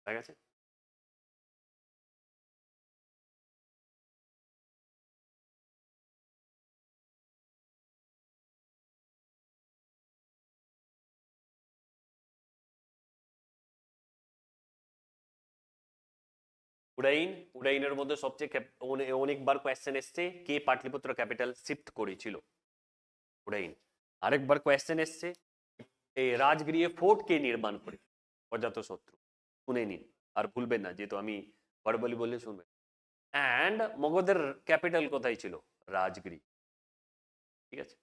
হয়ে গেছে। উডাইন, উডাইনের মধ্যে সবচেয়ে অনেকবার কোয়েশ্চেন এসছে কে পাটলিপুত্র ক্যাপিটাল শিফট করেছিল, উডাইন। আরেকবার কোয়েশ্চেন এসছে এই রাজগৃহে ফোর্ট কে নির্মাণ করে, অজাতশত্রু। শুনে নিন, আর ভুলবেন না, যেহেতু আমি ভার্বালি বললে শুনবেন। অ্যান্ড মগধের ক্যাপিটাল কোথায় ছিল, রাজগৃহ। ঠিক আছে,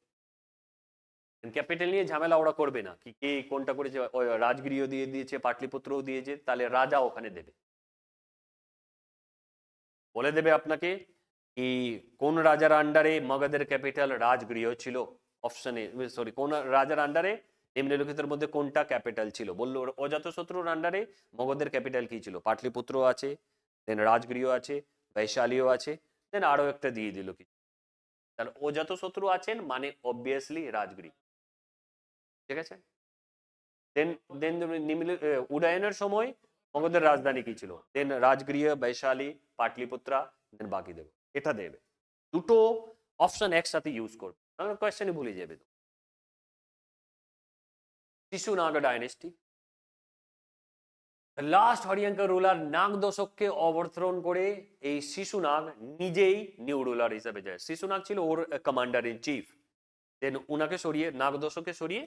ক্যাপিটাল নিয়ে ঝামেলা ওরা করবে না, কি কে কোনটা করেছে, রাজগৃহ দিয়ে দিয়েছে, পাটলিপুত্রও দিয়েছে, তাহলে রাজা ওখানে দেবে, বলে দেবে আপনাকে কি কোন রাজার আন্ডারে মগধের ক্যাপিটাল রাজগৃহ ছিল, অপশনে, সরি, কোন রাজার আন্ডারে নিম্নলিখিতের মধ্যে কোনটা ক্যাপিটাল ছিল, বললো অজাতশত্রুর আন্ডারে মগধের ক্যাপিটাল কি ছিল, পাটলিপুত্র আছে, দেন রাজগৃহ আছে, বৈশালীও আছে, দেন আরো একটা দিয়ে দিল কি, তাহলে অজাতশত্রু আছেন মানে অবভিয়াসলি রাজগৃহ। ঠিক আছে, দেন দেন উদয়নের সময় মগধের রাজধানী কি ছিল, দেন রাজগৃহ, বৈশালী, পাটলিপুত্রা, দেন বাকি দেবে, এটা দেবে। দুটো অপশন একসাথে ইউজ করবে, কোয়েশ্চেনই ভুলে যাবে। শিশুনাগ ডাইনেস্টি, লাস্ট হরিয়ঙ্কর রুলার নাগ দশককে অবতরণ করে এই শিশুনাগ নিজেই নিউ রুলার হিসেবে যায়। শিশুনাগ ছিল ওর কমান্ডার ইন চিফ, দেন উনাকে সরিয়ে, নাগ দশককে সরিয়ে,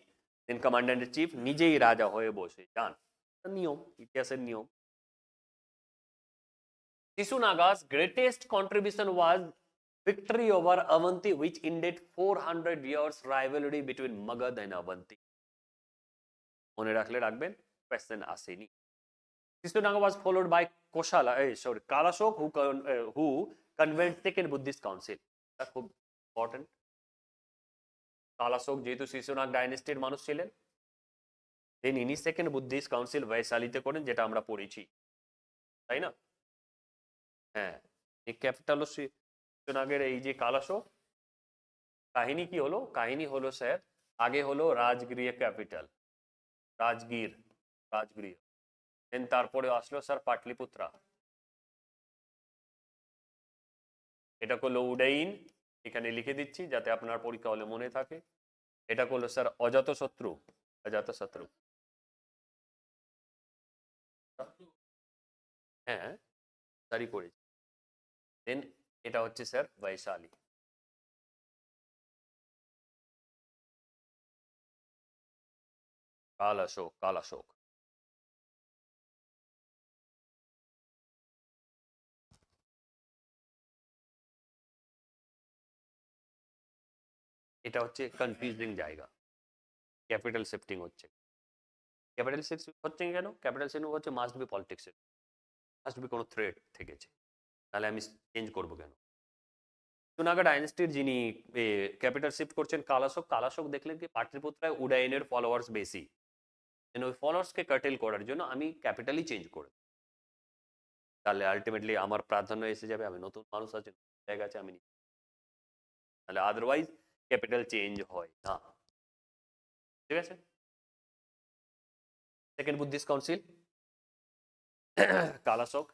দেন কমান্ডার ইন চিফ নিজেই রাজা হয়ে বসে যান, নিয়ম, ইতিহাসের নিয়ম। Shishunagas greatest contribution was victory over Avanti, which ended 400 years rivalry between Magad and Avanti. মনে রাখলে রাখবেন, কোয়েশ্চেন আসেনি। Shishunaga was followed by Kalashok, who convened second Buddhist council. তা খুব ইম্পর্টেন্ট। কালাশোক যেহেতু শিশুনাগ ডাইনেস্টির মানুষ ছিলেন, দেন ইনি সেকেন্ড বুদ্ধিস্ট কাউন্সিল বৈশালীতে করেন, যেটা আমরা পড়েছি, তাই না? হ্যাঁ, এই ক্যাপিটাল শিশুনাগের এই যে কালাশোক, কাহিনী কি হলো, কাহিনী হলো স্যার, আগে হলো রাজগৃহ ক্যাপিটাল, রাজগীর, রাজগৃহ, দেন তারপরে আসলো স্যার পাটলিপুত্রা, এটা করলো উডাইন, এখানে লিখে দিচ্ছি যাতে আপনার পরীক্ষা হলে মনে থাকে। এটা করলো স্যার অজাতশত্রু, অজাতশত্রু, হ্যাঁ সারি করেছি। দেন এটা হচ্ছে স্যার বৈশালী, কালাশোক, কালাশোক। এটা হচ্ছে কনফিউজিং জায়গা, ক্যাপিটাল শিফটিং হচ্ছে। ক্যাপিটাল শিফটিং হচ্ছে কেন, ক্যাপিটাল শিফটিং হচ্ছে must be politics, must be কোনো থ্রেট থেকেছে, তাহলে আমি চেঞ্জ করবো কেন। সোনাগা ডাইনেস্টির যিনি ক্যাপিটাল শিফট করছেন কালাশোক, কালাশোক দেখলেন কি পাটলিপুত্রায় উডাইনের ফলোয়ার্স বেশি, ওই ফলোয়ার্সকে কাটেল করার জন্য আমি ক্যাপিটালই চেঞ্জ করে, তাহলে আলটিমেটলি আমার প্রাধান্য এসে যাবে, আমি নতুন মানুষ আছে, জায়গা আছে, আমি তাহলে আদারওয়াইজ ক্যাপিটাল চেঞ্জ হয় না। ঠিক আছে, সেকেন্ড বুদ্ধিস্ট কাউন্সিল কালাশোক।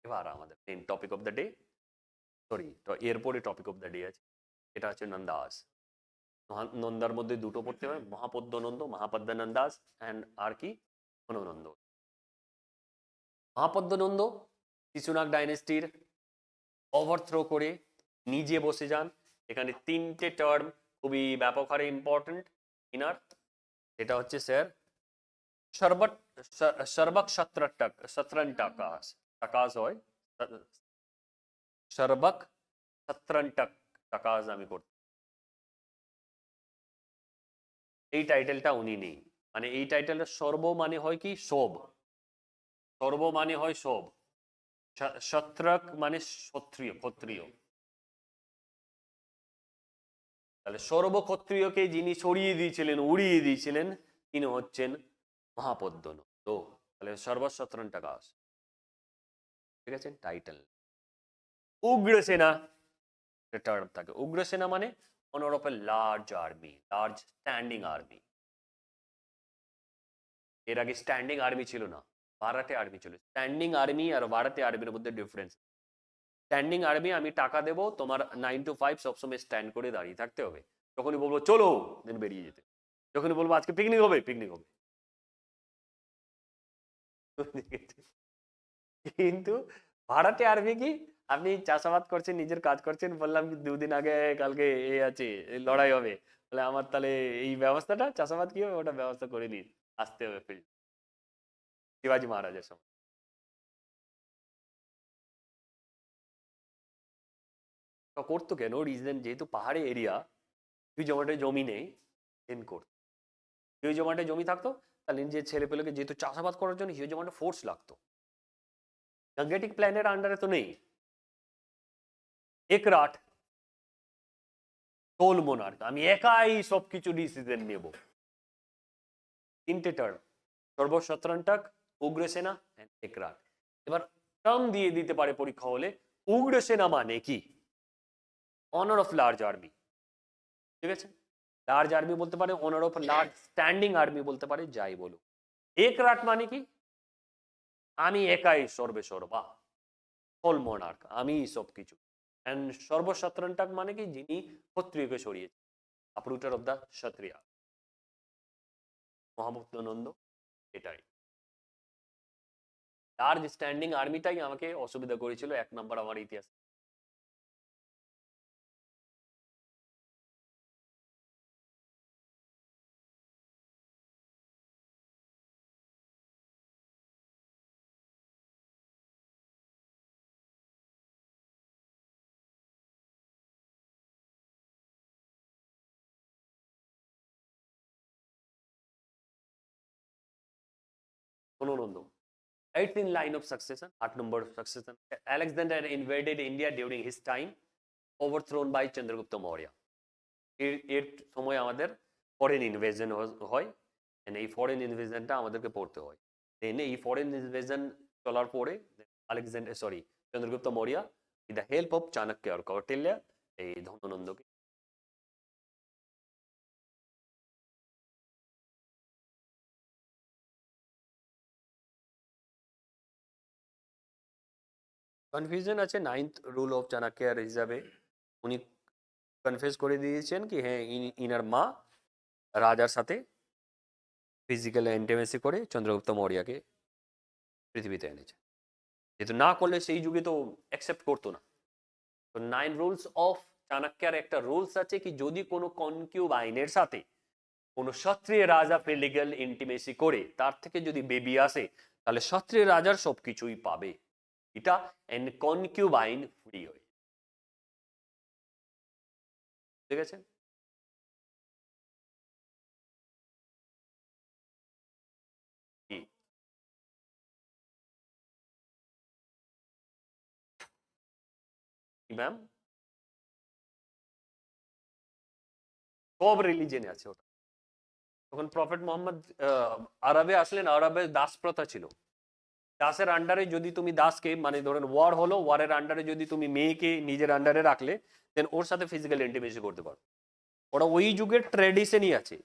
এবার আমাদের main topic of the day, sorry এরপরে টপিক অফ দ্য ডে আছে, এটা হচ্ছে নন্দাস। নন্দার মধ্যে দুটো পড়তে হয়, মহাপদ্মনন্দ, মহাপদ্মানন্দাস, অ্যান্ড আর কি মনোনন্দ। মহাপদ্মনন্দ শিশুনাগ ডাইনেস্টির ওভারথ্রো করে নিজে বসে যান। এখানে তিনটে টার্ম খুবই ব্যাপক হারে ইম্পর্টেন্ট ইনার, এটা হচ্ছে স্যার সর্বট, সর্বক সত্রন টাকাস, টাকাস হয় সর্বক সত্রন টাকাস, আমি করতে, এই টাইটেলটা উনি নেই, মানে এই টাইটেলটা সর্ব মানে হয় কি সব, সর্ব মানে হয় সব, শত্রক মানে ক্ষত্রিয়, ক্ষত্রিয়। তাহলে সর্বক্ষত্রিয়কে যিনি সরিয়ে দিয়েছিলেন, উড়িয়ে দিয়েছিলেন, তিনি হচ্ছেন মহাপদ্মনন্দ। তাহলে সর্বশত্রনটা গাছ, ঠিক আছে, টাইটেল। উগ্রসেনা টার্ম থাকে। উগ্রসেনা মানে honour of a large army, large standing army. এর আগে স্ট্যান্ডিং আর্মি ছিল না, ভাড়াটে আর্মি ছিল। স্ট্যান্ডিং আর্মি আর ভাড়াটে আর্মির মধ্যে ডিফারেন্স। স্ট্যান্ডিং আর্মি আমি টাকা দেবো, তোমার 9 to 5 সবসময় স্ট্যান্ড করে দাঁড়িয়ে থাকতে হবে। যখনই বলবো চলো, দেন বেরিয়ে যেতে। যখনই বলবো আজকে পিকনিক হবে, পিকনিক হবে। কিন্তু ভাড়াটে আর্মি কি, আপনি চাষাবাদ করছেন, নিজের কাজ করছেন, বললাম কি 2 দিন আগে কালকে এ আছে, লড়াই হবে, তাহলে আমার তাহলে এই ব্যবস্থাটা চাষাবাদ কি হবে ওটা ব্যবস্থা করে নিন, আসতে হবে ফিল্ড। শিবাজি মহারাজের সময় করতো কেন, রিজন যেহেতু পাহাড়ি এরিয়া, হিউজ অ্যামাউন্টের জমি নেই, দেন করতো। হিউজ অ্যামাউন্টের জমি থাকতো, তাহলে নিজের ছেলে পেলেকে যেহেতু চাষাবাদ করার জন্য হিউজ অ্যামাউন্টের ফোর্স লাগতো। গঙ্গেটিক প্ল্যানের আন্ডারে তো নেই। একরাট, সোল মোনার্ক, আমি একাই সবকিছু ডিসিশন নেব। তিনটে টার্ম, সর্বশত্রান্তক, উগ্রসেনা, একরাট। এবার টার্ম দিয়ে দিতে পারে পরীক্ষা হলে, উগ্রসেনা মানে কি, অনার অফ লার্জ আর্মি, ঠিক আছে, লার্জ আর্মি বলতে পারে, honour of large standing army বলতে পারে, যাই বলো। একরাট মানে কি, আমি একাই সর্বে সর্বা, হোল মোনার্ক, আমি সবকিছু। এন্ড সর্বশত্রান্তক মানে কি, যিনি ক্ষত্রিয়কে সরিয়েছে, আপরুটার অফ দা ক্ষত্রিয়া, মহাভক্তানন্দ। এটাই লার্জ স্ট্যান্ডিং আর্মিটাই আমাকে অসুবিধা করেছিল 1 নম্বর আমার ইতিহাস। Dhanananda, eighth in line of succession, 8 number succession. Alexander invaded India during his time, overthrown by Chandragupta Maurya. এর সময় আমাদের ফরেন ইনভেশন হয়, এই ফরেন ইনভেশনটা আমাদেরকে পড়তে হয়। দেন এই ফরেন ইনভেশন চলার পরে Alexander, sorry, Chandragupta Maurya with the help of Chanakya আর কৌটিল্য এই ধননন্দকে কনফিউশন আছে। 9th রুল অফ চাণক্যের হিসাবে উনি কনফেস করে দিয়েছেন কি হ্যাঁ ইনার মা রাজার সাথে ফিজিক্যাল ইন্টিমেসি করে চন্দ্রগুপ্ত মৌর্যকে পৃথিবীতে এনেছে। যেহেতু না করলে সেই যুগে তো অ্যাকসেপ্ট করতো না। তো 9 রুলস অফ চাণক্যের একটা রুলস আছে কি, যদি কোনো কনকিউবাইনের সাথে কোনো ক্ষত্রিয় রাজা ফিজিক্যাল ইন্টিমেসি করে তার থেকে যদি বেবি আসে, তাহলে ক্ষত্রিয় রাজার সবকিছুই পাবে। এটা এন্ড কনকিউবাইন ফ্রি হয়ে, ঠিক আছে। কি ম্যাম, সব রিলিজনে আছে ওটা। তখন প্রফেট মোহাম্মদ আরবে আসলেন, আরবে দাস প্রথা ছিল। দাসের আন্ডারে যদি তুমি দাসকে, মানে ধরেন ওয়ার হলো, ওয়ারের আন্ডারে যদি তুমি মেয়েকে নিজের আন্ডারে রাখলে, দেন ওর সাথে ফিজিক্যাল ইন্টিমেসি করতে পারো। ওরা ওই যুগের ট্রেডিশনই আছে।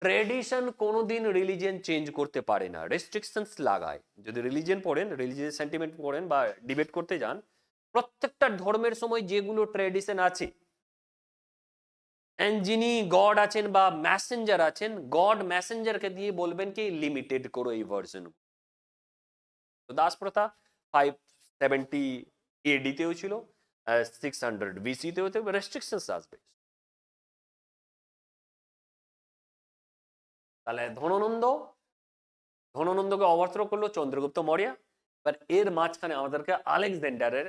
ট্রেডিশন কোনোদিন রিলিজিয়ন চেঞ্জ করতে পারে না, রেস্ট্রিকশনস লাগায়। যদি রিলিজিয়ন পড়েন, রিলিজিয়াস সেন্টিমেন্ট পড়েন বা ডিবেট করতে যান, প্রত্যেকটা ধর্মের সময় যেগুলো ট্রেডিশন আছে, এন্ড যিনি গড আছেন বা ম্যাসেঞ্জার আছেন, গড ম্যাসেঞ্জারকে দিয়ে বলবেন কি লিমিটেড করো এই ভার্সন। তো দাস প্রথা 570 এডিতেও ছিল, 600 বিসিতেও, রেস্ট্রিকশনস আসবে। তাহলে ধননন্দকে ওভারথ্রো করলো চন্দ্রগুপ্ত মৌর্য। এবার এর মাঝখানে আমাদেরকে আলেকজান্ডারের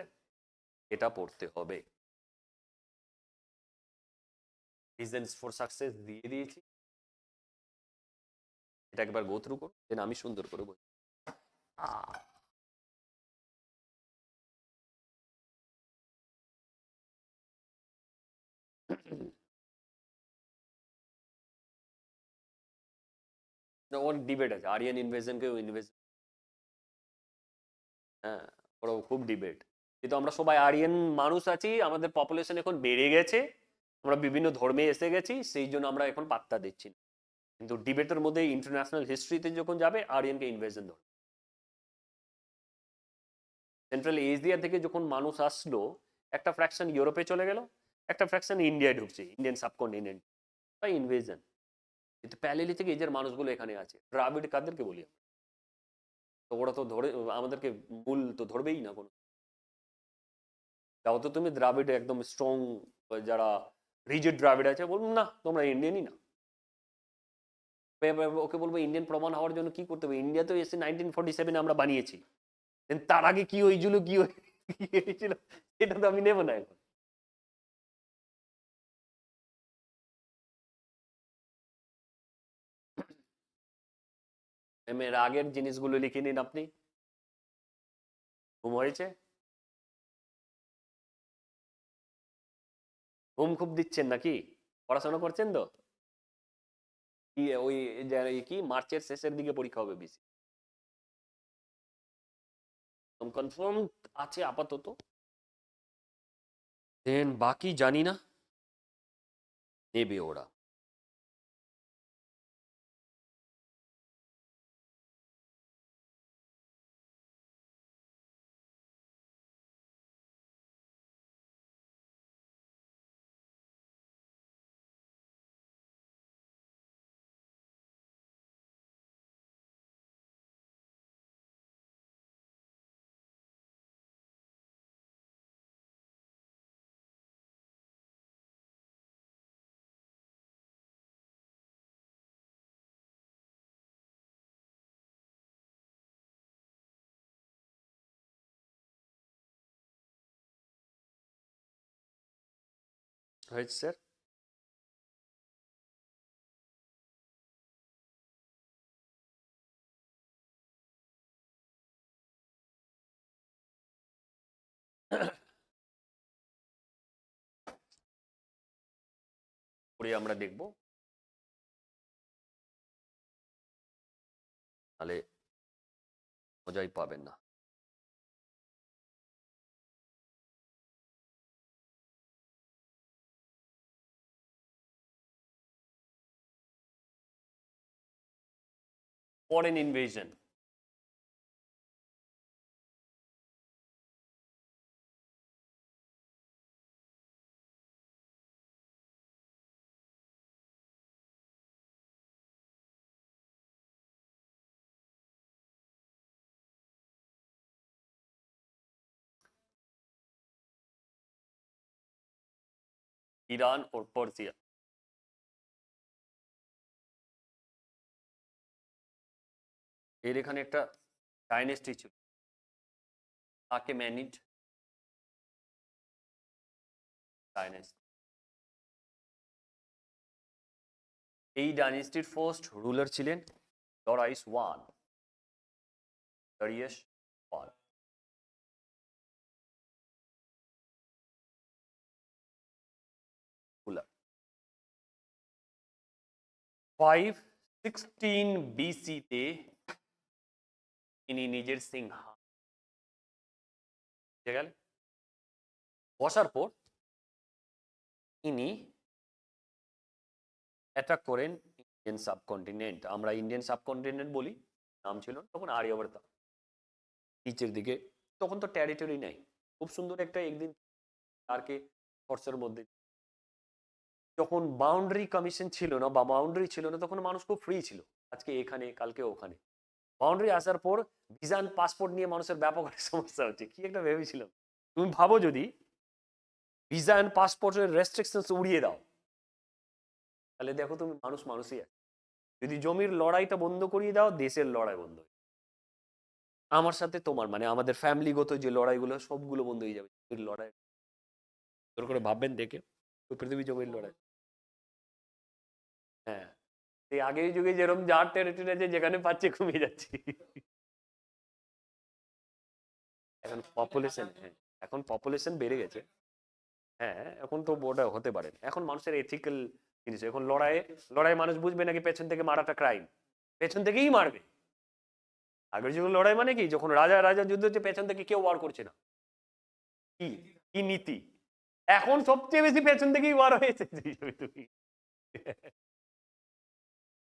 এটা পড়তে হবে। রিজনস ফর সাকসেস দিয়ে দিয়েছি, এটা একবার গো থ্রু করো, দেন আমি সুন্দর করে বলি। অনেক ডিবেট আছে, আরিয়ান ইনভেশন কেউ ইনভেশন, হ্যাঁ, ওরাও খুব ডিবেট। কিন্তু আমরা সবাই আরিয়ান মানুষ আছি, আমাদের পপুলেশন এখন বেড়ে গেছে, আমরা বিভিন্ন ধর্মে এসে গেছি, সেই জন্য আমরা এখন পাত্তা দিচ্ছি না। কিন্তু ডিবেটের মধ্যে ইন্টারন্যাশনাল হিস্ট্রিতে যখন যাবে আরিয়ানকে ইনভেশন ধরবে। সেন্ট্রাল এশিয়া থেকে যখন মানুষ আসলো, একটা ফ্র্যাকশন ইউরোপে চলে গেল, একটা ফ্র্যাকশন ইন্ডিয়ায় ঢুকছে, ইন্ডিয়ান সাবকন্টিনেন্ট, বা ইনভেশন। কিন্তু প্যালিলি থেকে এই যে মানুষগুলো এখানে আছে, দ্রাবিড় কাদেরকে বলি আমরা? তো ওরা তো ধরে আমাদেরকে মূল তো ধরবেই না কোনো। তাও তো তুমি দ্রাবিড় একদম স্ট্রং, যারা রিজিড দ্রাবিড় আছে, বলুন না তোমরা ইন্ডিয়ানই না। ওকে বলবো ইন্ডিয়ান প্রমাণ হওয়ার জন্য কি করতে হবে? ইন্ডিয়া তো এসে 1947 আমরা বানিয়েছি, তার আগে কি হয়েছিল, কি হয়েছিল সেটা তো আমি নেবো না এখন। এর আগের জিনিসগুলো লিখে নিন আপনি। ঘুম হয়েছে? ঘুম খুব দিচ্ছেন নাকি? পড়াশোনা করছেন তো? কি ওই কি মার্চের শেষের দিকে পরীক্ষা হবে বেশি? কনফার্ম আছে আপাতত, দেন বাকি জানি না, নেবে ওরা। হয়েছে স্যার। পরে আমরা দেখবো, তাহলে মজাই পাবেন না। ফরেন ইনভেশন, ইরান ও পার্সিয়া। এর এখানে একটা ডাইনেস্টি ছিল, আকেমেনিড ডাইনেস্টি। এই ডাইনেস্টির ফার্স্ট রুলার ছিলেন দরাইস ওয়ান, দারিয়াস ওয়ান। রুলার 516 বিসিতে তিনি নিজের সিংহা গেলেন, বসার পর ইনি অ্যাটাক করেন ইন্ডিয়ান সাবকন্টিনেন্ট। আমরা ইন্ডিয়ান সাবকন্টিনেন্ট বলি, নাম ছিল তখন আর্যভট্ট। নিচের দিকে তখন তো টেরিটরি নাই, খুব সুন্দর একটা একদিন তারকে ফোর্সের মধ্যে, যখন বাউন্ডারি কমিশন ছিল না বা বাউন্ডারি ছিল না, তখন মানুষ খুব ফ্রি ছিল, আজকে এখানে কালকে ওখানে। বাউন্ডারি আসার পর ভিসা পাসপোর্ট নিয়ে মানুষের ব্যাপক একটা সমস্যা হচ্ছে। কি একটা ভেবেছিলাম, তুমি ভাবো যদি ভিসা অ্যান্ড পাসপোর্টের রেস্ট্রিকশন উড়িয়ে দাও, তাহলে দেখো তুমি মানুষ মানুষই আছে। যদি জমির লড়াইটা বন্ধ করিয়ে দাও, দেশের লড়াই বন্ধ হয়ে যাবে। আমার সাথে তোমার মানে আমাদের ফ্যামিলিগত যে লড়াইগুলো সবগুলো বন্ধ হয়ে যাবে জমির লড়াই। তোর করে ভাববেন দেখে, পৃথিবী জমির লড়াই। হ্যাঁ, এই আগের যুগে যেরকম যার টেরিটরি আছে যেখানে পাচ্ছে কমিয়ে যাচ্ছে। এখন পপুলেশন, হ্যাঁ এখন পপুলেশন বেড়ে গেছে, হ্যাঁ, এখন তো ওটা হতে পারে না। এখন মানুষের এথিক্যাল জিনিস, এখন লড়াই মানুষ বুঝবে নাকি পেছন থেকে মারাটা ক্রাইম, পেছন থেকেই মারবে। আগের যুগের লড়াই মানে কি, যখন রাজা রাজা যুদ্ধ হচ্ছে পেছন থেকে কেউ ওয়ার করছে না, কি কি নীতি। এখন সবচেয়ে বেশি পেছন থেকেই ওয়ার হয়েছে।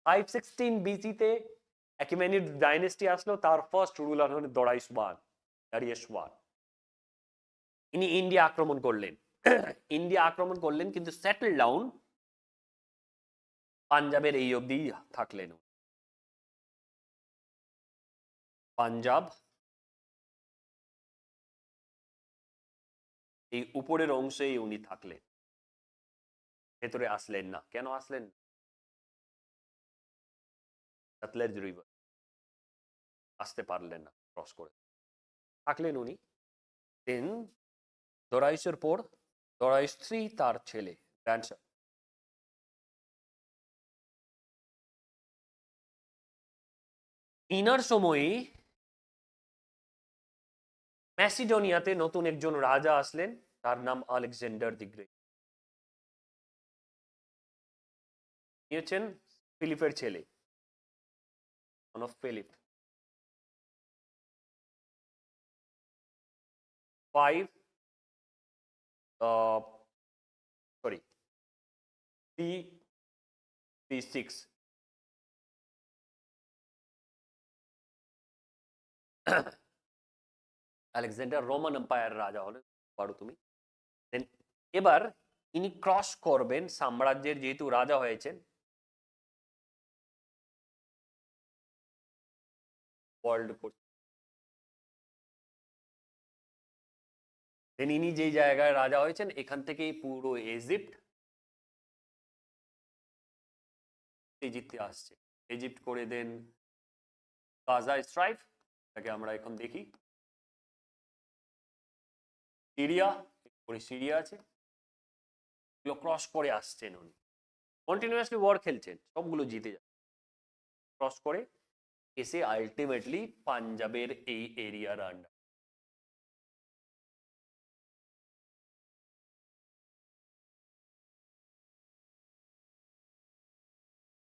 516 বিসিতে একিমেনিড ডাইনেস্টি আসলো, তার ফার্স্ট রুলার হলেন দারিয়াসওয়ান। ইনি ইন্ডিয়া আক্রমণ করলেন। ইন্ডিয়া আক্রমণ করলেন কিন্তু সেটেল ডাউন পাঞ্জাবের এই অবধি থাকলেন। পাঞ্জাব এই উপরের অংশেই উনি থাকলেন, ভেতরে আসলেন না। কেন আসলেন? সতলেজ রিভার আসতে পারলেন না, ক্রস করে থাকলেন উনি। দেন দরাইশের পর দরাইশ স্ত্রী, তার ছেলে, গ্র্যান্ডসন। ইনার সময়ই ম্যাসিডোনিয়াতে নতুন একজন রাজা আসলেন, তার নাম আলেকজান্ডার দি গ্রেট। তিনি হচ্ছেন ফিলিপের ছেলে, son of Philip. 5 sorry 336 Alexander Roman empire রাজা হলেন, পারো তুমি। দেন এবার ইনি ক্রস করবেন সাম্রাজ্যের, যেহেতু রাজা হয়েছেন, ওয়ার্ল্ড করতে। দেন ইনি যেই জায়গায় রাজা হয়েছেন এখান থেকেই পুরো ইজিপ্টে আসছে। ইজিপ্ট করে দেন গাজা স্ট্রাইপ, তাকে আমরা এখন দেখি। সিরিয়া, সিরিয়া আছে, এগুলো ক্রস করে আসছেন উনি, কন্টিনিউয়াসলি ওয়ার খেলছেন, সবগুলো জিতে যাচ্ছে, ক্রস করে এসে আলটিমেটলি পাঞ্জাবের এই এরিয়ার আন্ডার।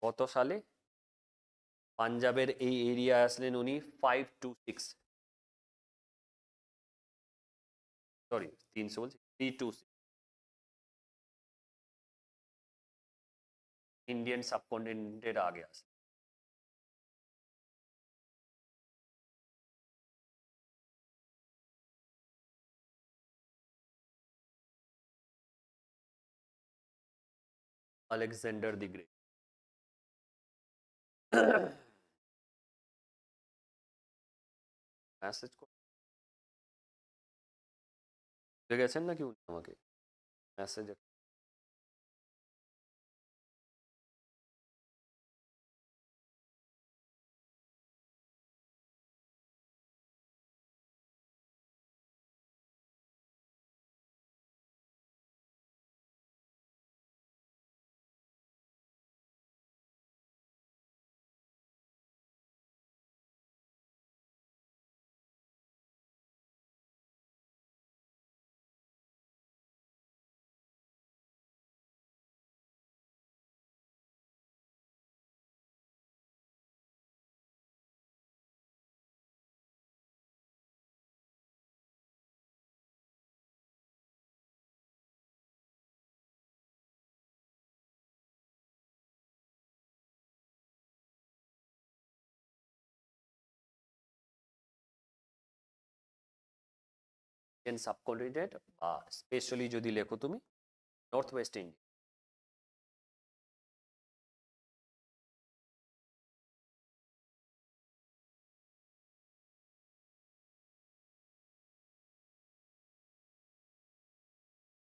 কত সালে? পাঞ্জাবের এই এরিয়া আসলেন উনি 526, সরি 300 বলছি, 326। ইন্ডিয়ান সাবকন্টিনেন্টের আগে আসে। Alexander the great. মেসেজ করে গেছেন নাকি উনি আমাকে মেসেজ? ইন্ডিয়ান সাবকন্টিনেন্ট, বা স্পেশালি যদি লেখো তুমি নর্থ ওয়েস্ট ইন্ডিয়া।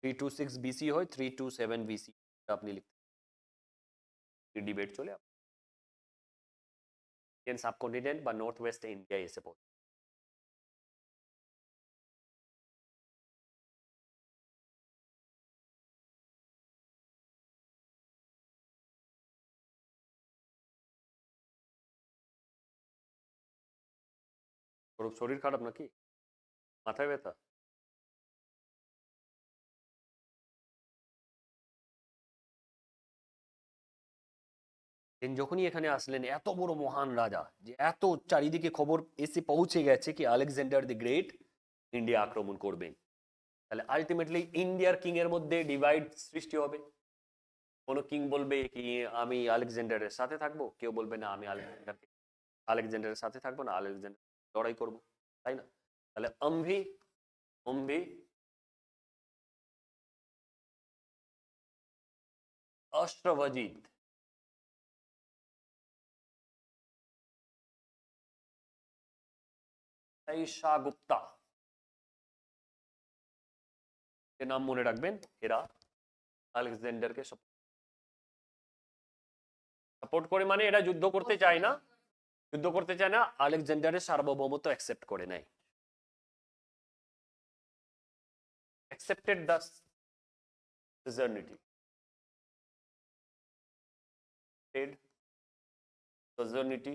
326 বিসি হয়, 327 বিসি আপনি লিখতে, ডিবেট চলে ইন্ডিয়ান সাবকন্টিনেন্ট বা নর্থ ওয়েস্ট ইন্ডিয়া এসে পড়ে। ওর শরীর খারাপ নাকি, মাথায় ব্যথা? দেন যখনই এখানে আসলেন, এত বড় মহান রাজা, যে এত চারিদিকে খবর এসে পৌঁছে গেছে কি আলেকজান্ডার দি গ্রেট ইন্ডিয়া আক্রমণ করবেন, তাহলে আলটিমেটলি ইন্ডিয়ার কিং এর মধ্যে ডিভাইড সৃষ্টি হবে। কোনো কিং বলবে কি আমি আলেকজান্ডারের সাথে থাকবো, কেউ বলবে না আমি আলেকজান্ডারের সাথে থাকবো না, আলেকজান্ডার লড়াই করবো, তাই না? তাহলে অম্ভি অম্ভি অষ্টভজিৎ ঈশা গুপ্তা, এর নাম মনে রাখবেন। এরা আলেকজান্ডারকে সাপোর্ট করে, মানে এরা যুদ্ধ করতে চায় না, যুদ্ধ করতে চায় না, আলেকজান্ডারের সার্বভৌমত্ব অ্যাকসেপ্ট করে নেয়। accepted the suzerainty, accepted suzerainty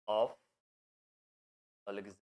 of Alexander.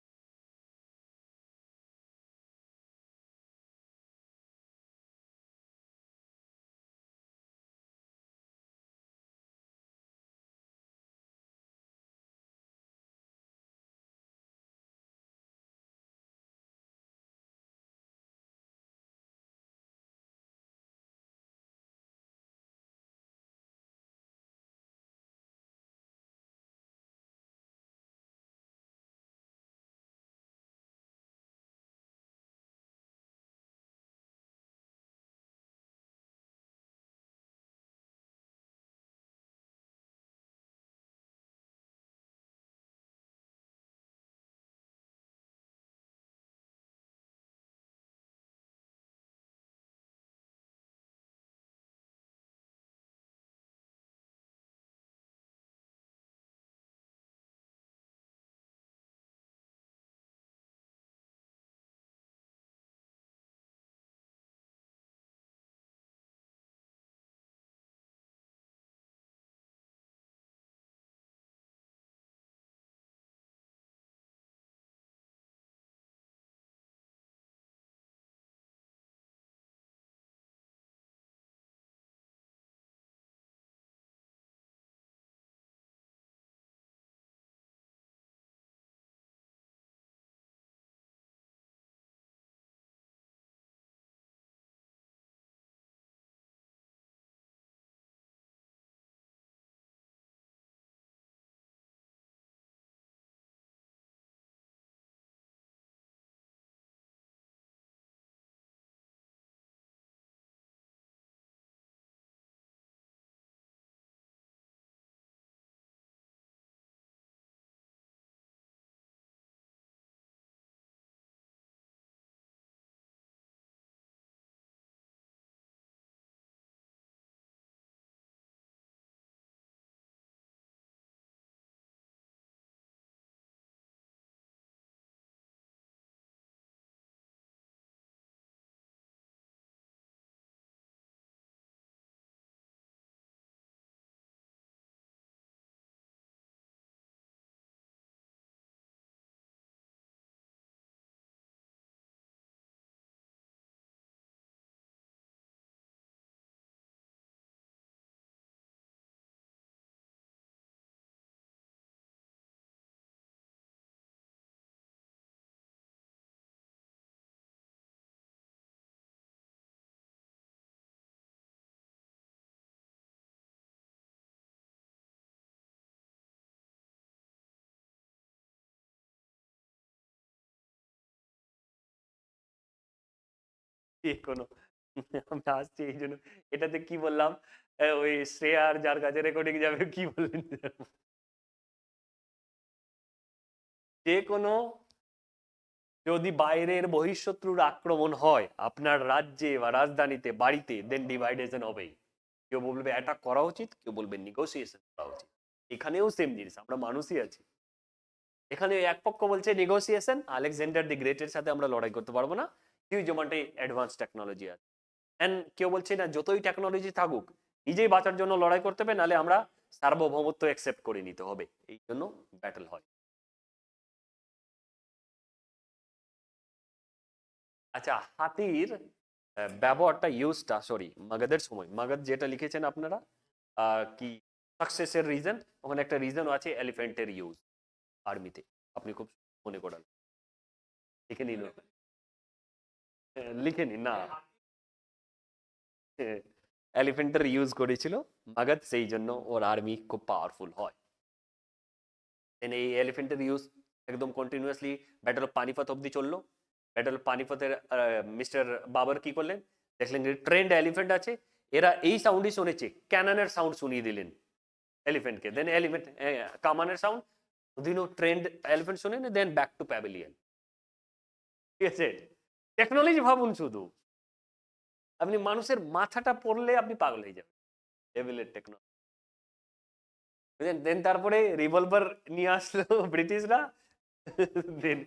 যে কোনো, আমি আসছি এই জন্য, এটাতে কি বললাম, ওই শ্রেয়ার যার কাছে রেকর্ডিং যাবে কি বললেন, যে কোনো যদি বাইরের বহিঃশত্রুর আক্রমণ হয় আপনার রাজ্যে বা রাজধানীতে বাড়িতে, দেন ডিভাইডেশন হবেই। কেউ বলবে অ্যাটাক করা উচিত, কেউ বলবে নেগোসিয়েশন করা উচিত। এখানেও সেম জিনিস, আমরা মানুষই আছি। এখানে এক পক্ষ বলছে নেগোসিয়েশন, আলেকজান্ডার দি গ্রেটের সাথে আমরা লড়াই করতে পারবো না, হিউজ অ্যামাউন্টে অ্যাডভান্স টেকনোলজি আছে। এন্ড কেউ বলছে না, যতই টেকনোলজি থাকুক নিজেই বাঁচার জন্য লড়াই করতে হবে, নাহলে আমরা সার্বভৌমত্ব অ্যাকসেপ্ট করে নিতে হবে, এই জন্য ব্যাটল হয়। আচ্ছা, হাতির ব্যবহারটা ইউজটা সরি মাগধের সময় মাগধ যেটা লিখেছেন আপনারা কি সাকসেসের রিজন ওখানে একটা রিজন আছে এলিফ্যান্টের ইউজ আর্মিতে আপনি খুব মনে করান লিখে নিন লিখে নিন না এলিফ্যান্টের ইউজ করেছিল মাগধ সেই জন্য ওর আর্মি খুব পাওয়ারফুল হয় এই এলিফ্যান্টের ইউজ একদম কন্টিনিউয়াসলি ব্যাটল অফ পানিপথ অব্দি চললো ব্যাটল অফ পানিপথের মিস্টার বাবর কি করলেন দেখলেন ট্রেন্ড এলিফ্যান্ট আছে এরা এই সাউন্ডই শুনেছে ক্যাননের সাউন্ড শুনিয়ে দিলেন এলিফ্যান্টকে দেন এলিফ্যান্ট কামানের সাউন্ড দুদিনও ট্রেন্ড এলিফ্যান্ট শুনেন দেন ব্যাক টু প্যাভিলিয়ন ঠিক আছে টেকনোলজি ভাবুন শুধু আপনি মানুষের মাথাটা পড়লে আপনি পাগল হয়ে যাবেন লেভেলের টেকনোলজি দেন তারপরে রিভলভার নিয়ে আসলো ব্রিটিশরা দেন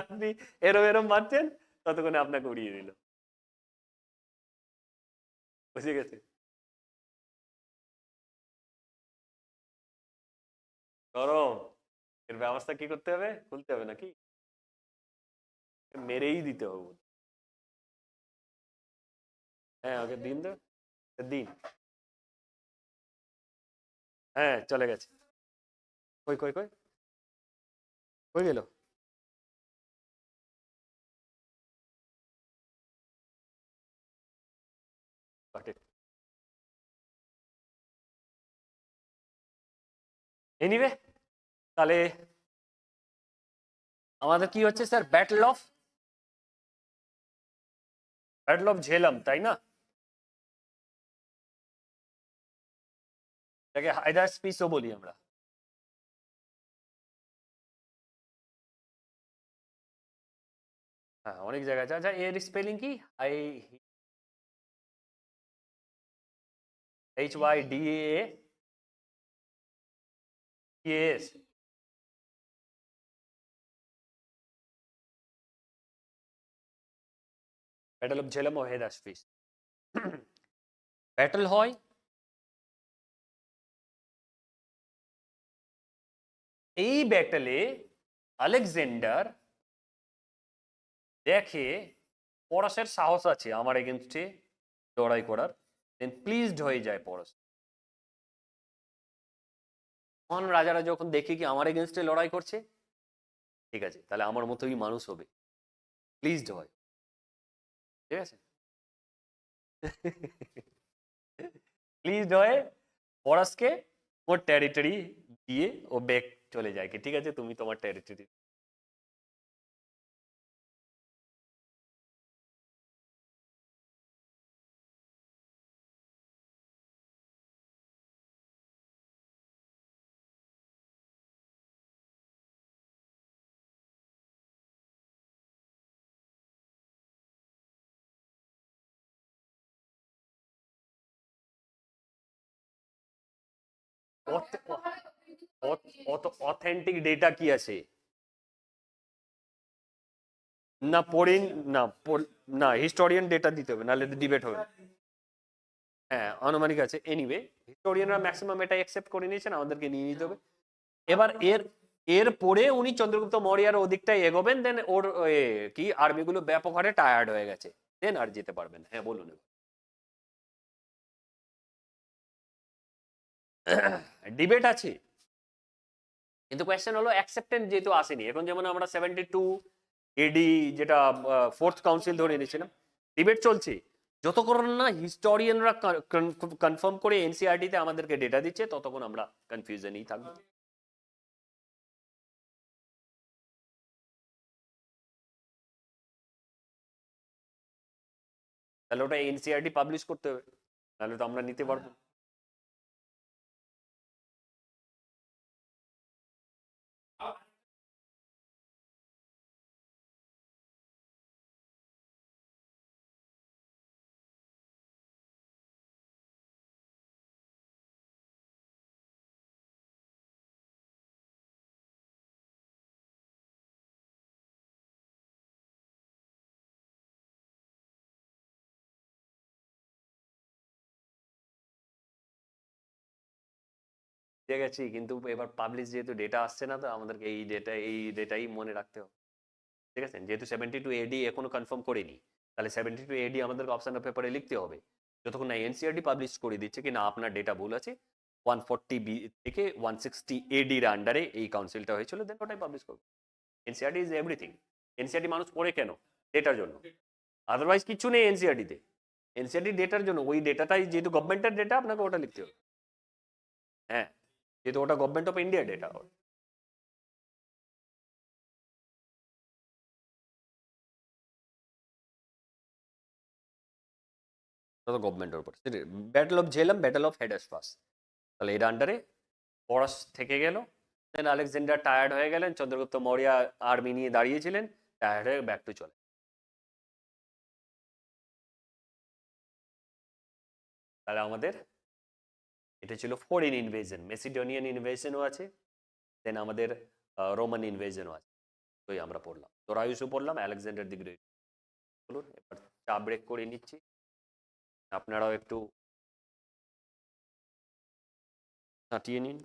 আপনি এরম এরম মারছেন ততক্ষণে আপনাকে উড়িয়ে দিল বুঝে গেছে গরম এর ব্যবস্থা কি করতে হবে খুলতে হবে নাকি মেরেই দিতে হবে হ্যাঁ ওকে দিন তো দিন হ্যাঁ চলে গেছে কই কই কই কই গেল এনিওয়ে তাহলে আমাদের কি হচ্ছে স্যার ব্যাটল অফ ঝেলম তাই না এটাকে হায়দার স্পিচও বলি আমরা হ্যাঁ অনেক জায়গায় আছে আচ্ছা এর স্পেলিং কি I HYDAS battle of Jhelum ও হায়দার স্পিচ ব্যাটল হয় এই ব্যাটলে আলেকজান্ডার দেখে পরশের সাহস আছে আমার এগেনস্টে লড়াই করার দেন প্লিজড হয়ে যায় পরশ তখন রাজারা যখন দেখে কি আমার এগেনস্টে লড়াই করছে ঠিক আছে তাহলে আমার মতোই মানুষ হবে প্লিজড হয় ঠিক আছে প্লিজড হয়ে পরশকে ওর টেরিটরি দিয়ে ও ব্যাক চলে যায় কি ঠিক আছে তুমি তোমার টেরিটরি অত অথেন্টিক ডেটা কি আছে না পড়িন না না হিস্টোরিয়ান ডেটা দিতে হবে নাহলে ডিবেট হবে হ্যাঁ আনুমানিক আছে এনিওয়ে হিস্টোরিয়ানরা ম্যাক্সিমাম এটা অ্যাকসেপ্ট করে নিয়েছেন আমাদেরকে নিয়ে নিতে হবে এবার এর পরে উনি চন্দ্রগুপ্ত মৌর্যের ওদিকটাই এগোবেন দেন ওর কি আর্মিগুলো ব্যাপক হারে টায়ার্ড হয়ে গেছে দেন আর যেতে পারবেন হ্যাঁ বলুন ডিবেট আছে কিন্তু কোয়েশ্চেন হলো অ্যাকসেপ্টেন্স যেহেতু আসেনি এখন যেমন আমরা 72 এডি যেটা ফোর্থ কাউন্সিল ধরে নিয়েছিলাম ডিবেট চলছে যতক্ষণ না হিস্টোরিয়ানরা কনফার্ম করে এনসিআরটি তে আমাদেরকে ডেটা দিচ্ছে ততক্ষণ আমরা কনফিউশনেই থাকবো তাহলে ওটা এনসিআরটি পাবলিশ করতে হবে তাহলে তো আমরা নিতে পারবো ঠিক আছে কিন্তু এবার পাবলিশ যেহেতু ডেটা আসছে না তো আমাদেরকে এই ডেটাই মনে রাখতে হবে ঠিক আছে, যেহেতু 72 এডি এখনো কনফার্ম করিনি, তাহলে 72 এডি আমাদেরকে অপশন অফ পেপারে লিখতে হবে। যতক্ষণ না এনসিআরটি পাবলিশ করে দিচ্ছে কি না আপনার ডেটা ভুল আছে, 140 বি থেকে 160 এডির আন্ডারে এই কাউন্সিলটা হয়েছিল, দেন ওটাই পাবলিশ করবে। NCERT is everything. এনসিআরটি মানুষ পড়ে কেন? ডেটার জন্য, আদারওয়াইজ কিছু নেই এনসিআরটিতে। এনসিআরটি ডেটার জন্য, ওই ডেটাটাই যেহেতু গভর্নমেন্টের ডেটা, আপনাকে ওটা লিখতে হবে। হ্যাঁ, যেহেতু ওটা গভর্নমেন্ট অফ ইন্ডিয়া ডেটা, গভর্নমেন্টের উপর। Battle of Jhelum, battle of Hydaspes, তাহলে এর আন্ডারে পরশ থেকে গেল। দেন আলেকজান্ডার টায়ার্ড হয়ে গেলেন, চন্দ্রগুপ্ত মৌর্য আর্মি নিয়ে দাঁড়িয়েছিলেন, টায়ার্ড হয়ে ব্যাক টু চলে। তাহলে আমাদের এটা ছিল ফরেন ইনভেশন, মেসিডোনিয়ান ইনভেশনও আছে, দেন আমাদের রোমান ইনভেশনও আছে, ওই আমরা পড়লাম। দোরায়ুসও পড়লাম, আলেকজান্ডার দি গ্রেট। বলুন, এবার চা ব্রেক করে নিচ্ছি, আপনারাও একটু কাটিয়ে নিন।